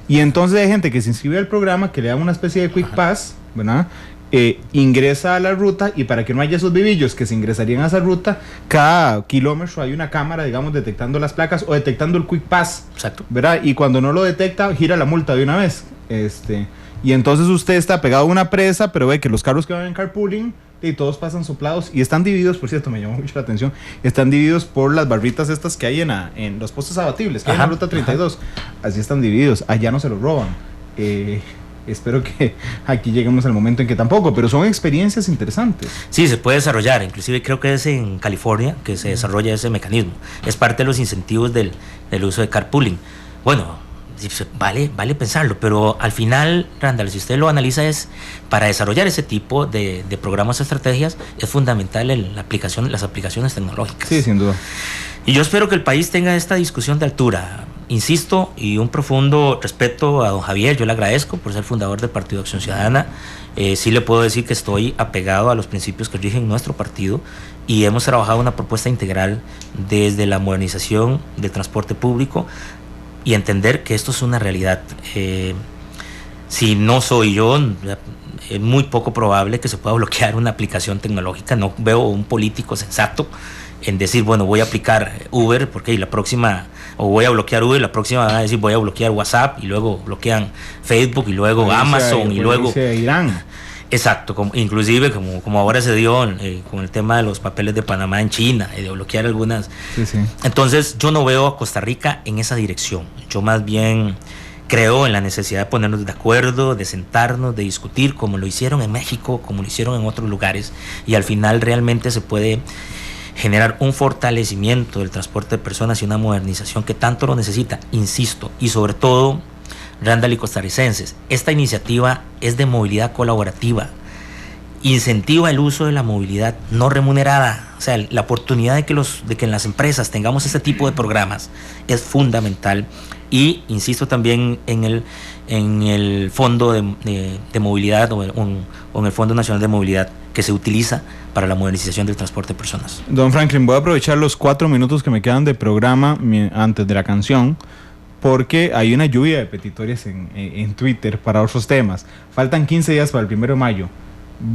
Y entonces hay gente que se inscribe al programa, que le da una especie de Quick Pass, ¿verdad? Ingresa a la ruta, y para que no haya esos vivillos que se ingresarían a esa ruta, cada kilómetro hay una cámara, digamos, detectando las placas o detectando el Quick Pass. Exacto. ¿Verdad? Y cuando no lo detecta, gira la multa de una vez. Y entonces usted está pegado a una presa, pero ve que los carros que van en carpooling y todos pasan soplados y están divididos, por cierto, me llamó mucho la atención, están divididos por las barritas estas que hay en los postes abatibles, que hay en la ruta 32. Así están divididos, allá no se los roban. Espero que aquí lleguemos al momento en que tampoco, pero son experiencias interesantes. Sí, se puede desarrollar, inclusive creo que es en California que se desarrolla ese mecanismo. Es parte de los incentivos del uso de carpooling. Bueno, vale pensarlo, pero al final, Randall, si usted lo analiza, es para desarrollar ese tipo de programas o estrategias, es fundamental las aplicaciones tecnológicas. Sí, sin duda. Y yo espero que el país tenga esta discusión de altura. Insisto, y un profundo respeto a don Javier, yo le agradezco por ser fundador del Partido Acción Ciudadana. Sí le puedo decir que estoy apegado a los principios que rigen nuestro partido, y hemos trabajado una propuesta integral desde la modernización del transporte público y entender que esto es una realidad. Si no soy yo, es muy poco probable que se pueda bloquear una aplicación tecnológica. No veo un político sensato en decir, bueno, voy a aplicar Uber, porque la próxima, o voy a bloquear Uber, la próxima van a decir voy a bloquear WhatsApp, y luego bloquean Facebook, y luego Amazon, y luego Irán. Exacto, inclusive como ahora se dio con el tema de los papeles de Panamá en China, de bloquear algunas. Sí. Entonces yo no veo a Costa Rica en esa dirección. Yo más bien creo en la necesidad de ponernos de acuerdo, de sentarnos, de discutir, como lo hicieron en México, como lo hicieron en otros lugares, y al final realmente se puede generar un fortalecimiento del transporte de personas y una modernización que tanto lo necesita, insisto, y sobre todo, Randall y costarricenses, esta iniciativa es de movilidad colaborativa, incentiva el uso de la movilidad no remunerada. O sea, la oportunidad de que en las empresas tengamos este tipo de programas es fundamental. Y insisto también en el fondo de movilidad o en el Fondo Nacional de Movilidad que se utiliza para la modernización del transporte de personas. Don Franklin, voy a aprovechar los 4 minutos que me quedan de programa antes de la canción, porque hay una lluvia de petitorias en Twitter para otros temas. Faltan 15 días para el 1 de mayo.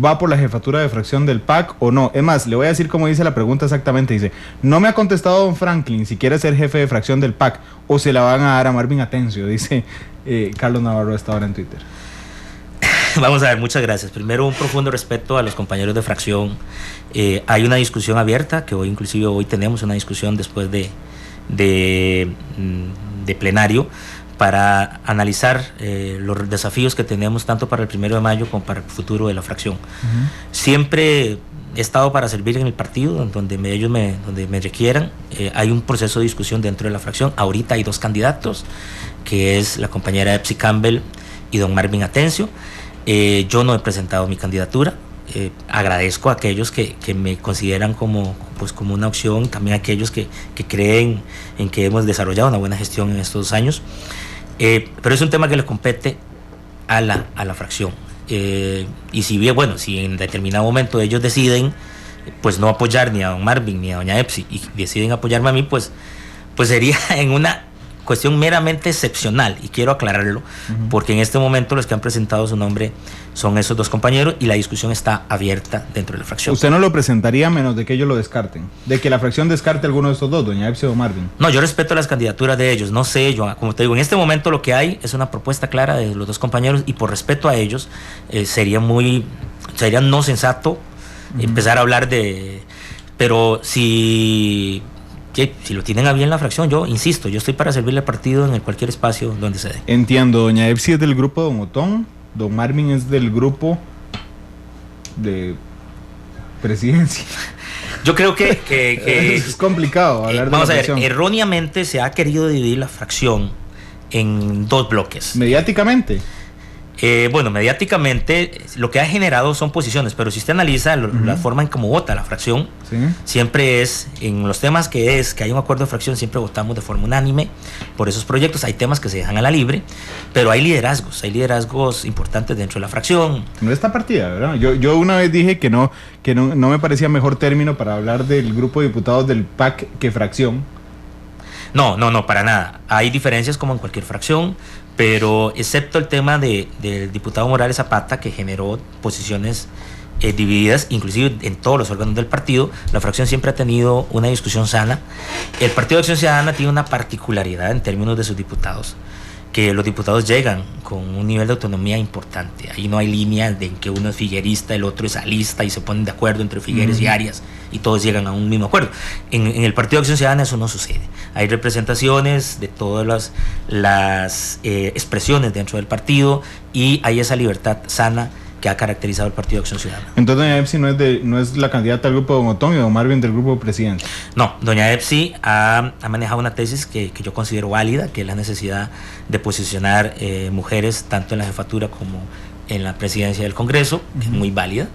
¿Va por la jefatura de fracción del PAC o no? Es más, le voy a decir cómo dice la pregunta exactamente. Dice, no me ha contestado don Franklin si quiere ser jefe de fracción del PAC o se la van a dar a Marvin Atencio, dice Carlos Navarro a esta hora en Twitter. Vamos a ver, muchas gracias. Primero, un profundo respeto a los compañeros de fracción. Hay una discusión abierta, que hoy tenemos una discusión después de plenario, para analizar los desafíos que tenemos tanto para el 1 de mayo como para el futuro de la fracción. Siempre he estado para servir en el partido, donde me requieran. Hay un proceso de discusión dentro de la fracción. Ahorita hay 2 candidatos, que es la compañera Epsi Campbell y don Marvin Atencio. Yo no he presentado mi candidatura. Agradezco a aquellos que me consideran como una opción, también a aquellos que creen en que hemos desarrollado una buena gestión en estos 2 años. Pero es un tema que le compete a la fracción. Y si en determinado momento ellos deciden pues no apoyar ni a don Marvin ni a doña Epsi y deciden apoyarme a mí, pues sería en una cuestión meramente excepcional, y quiero aclararlo, porque en este momento los que han presentado su nombre son esos 2 compañeros y la discusión está abierta dentro de la fracción. ¿Usted no lo presentaría a menos de que ellos lo descarten? ¿De que la fracción descarte alguno de estos 2, doña Epsi o Marvin? No, yo respeto las candidaturas de ellos, no sé, yo, como te digo, en este momento lo que hay es una propuesta clara de los 2 compañeros, y por respeto a ellos sería no sensato empezar a hablar de... Pero si lo tienen a bien la fracción, yo insisto, yo estoy para servirle al partido en cualquier espacio donde se dé. Entiendo, doña Epsi es del grupo de Don Otón, don Marvin es del grupo de presidencia. Yo creo que es complicado hablar de vamos la a ver, fracción. Erróneamente se ha querido dividir la fracción en 2 bloques. ¿Mediáticamente? Bueno, mediáticamente lo que ha generado son posiciones, pero si usted analiza la forma en cómo vota la fracción, siempre es, en los temas que hay un acuerdo de fracción, siempre votamos de forma unánime por esos proyectos. Hay temas que se dejan a la libre, pero hay liderazgos importantes dentro de la fracción. No está partida, ¿verdad? Yo una vez dije que no me parecía mejor término para hablar del grupo de diputados del PAC que fracción. No, para nada. Hay diferencias como en cualquier fracción, pero excepto el tema del diputado Morales Zapata, que generó posiciones divididas, inclusive en todos los órganos del partido, la fracción siempre ha tenido una discusión sana. El Partido de Acción Ciudadana tiene una particularidad en términos de sus diputados, que los diputados llegan con un nivel de autonomía importante. Ahí no hay línea de que uno es figuerista, el otro es alista, y se ponen de acuerdo entre Figueres y Arias, y todos llegan a un mismo acuerdo. En el Partido de Acción Ciudadana eso no sucede. Hay representaciones de todas las expresiones dentro del partido, y hay esa libertad sana que ha caracterizado el Partido de Acción Ciudadana. Entonces doña Epsi no es la candidata del grupo de Don Otón y don Marvin del grupo de Presidente. No, doña Epsi ha manejado una tesis que yo considero válida, que es la necesidad de posicionar mujeres tanto en la jefatura como en la presidencia del Congreso, que es muy válida.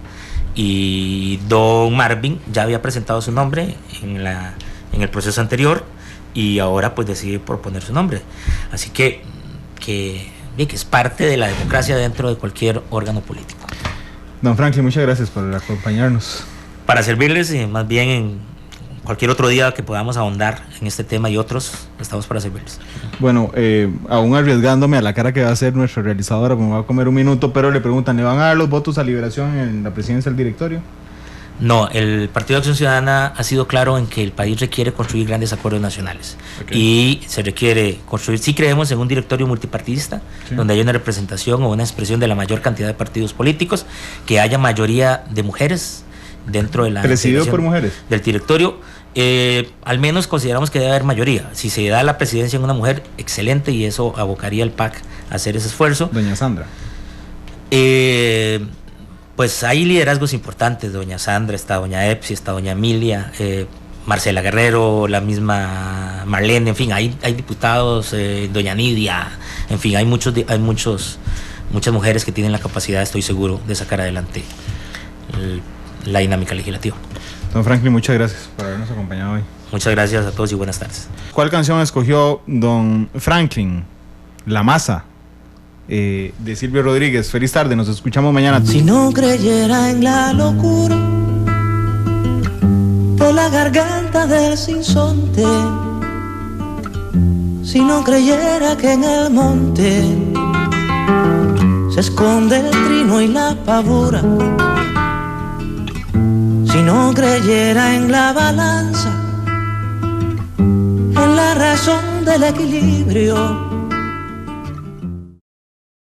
Y don Marvin ya había presentado su nombre en el proceso anterior, y ahora pues decide proponer su nombre. Así que es parte de la democracia dentro de cualquier órgano político. Don Franklin, muchas gracias por acompañarnos. Para servirles, más bien en cualquier otro día que podamos ahondar en este tema y otros, estamos para servirles. Bueno, aún arriesgándome a la cara que va a hacer nuestra realizadora, me va a comer un minuto, pero le preguntan, ¿le van a dar los votos a Liberación en la presidencia del directorio? No, el Partido de Acción Ciudadana ha sido claro en que el país requiere construir grandes acuerdos nacionales. Y se requiere construir, sí creemos en un directorio multipartidista, donde haya una representación o una expresión de la mayor cantidad de partidos políticos, que haya mayoría de mujeres dentro de la presidido por mujeres del directorio. Al menos consideramos que debe haber mayoría. Si se da la presidencia en una mujer, excelente, y eso abocaría al PAC a hacer ese esfuerzo. Doña Sandra. Pues hay liderazgos importantes, doña Sandra, está doña Epsi, está doña Emilia, Marcela Guerrero, la misma Marlene, en fin, hay diputados, doña Nidia, en fin, hay muchas mujeres que tienen la capacidad, estoy seguro, de sacar adelante la dinámica legislativa. Don Franklin, muchas gracias por habernos acompañado hoy. Muchas gracias a todos y buenas tardes. ¿Cuál canción escogió don Franklin? La Masa, de Silvio Rodríguez. Feliz tarde, nos escuchamos mañana. Si no creyera en la locura por la garganta del sinsonte, si no creyera que en el monte se esconde el trino y la pavura, si no creyera en la balanza, en la razón del equilibrio,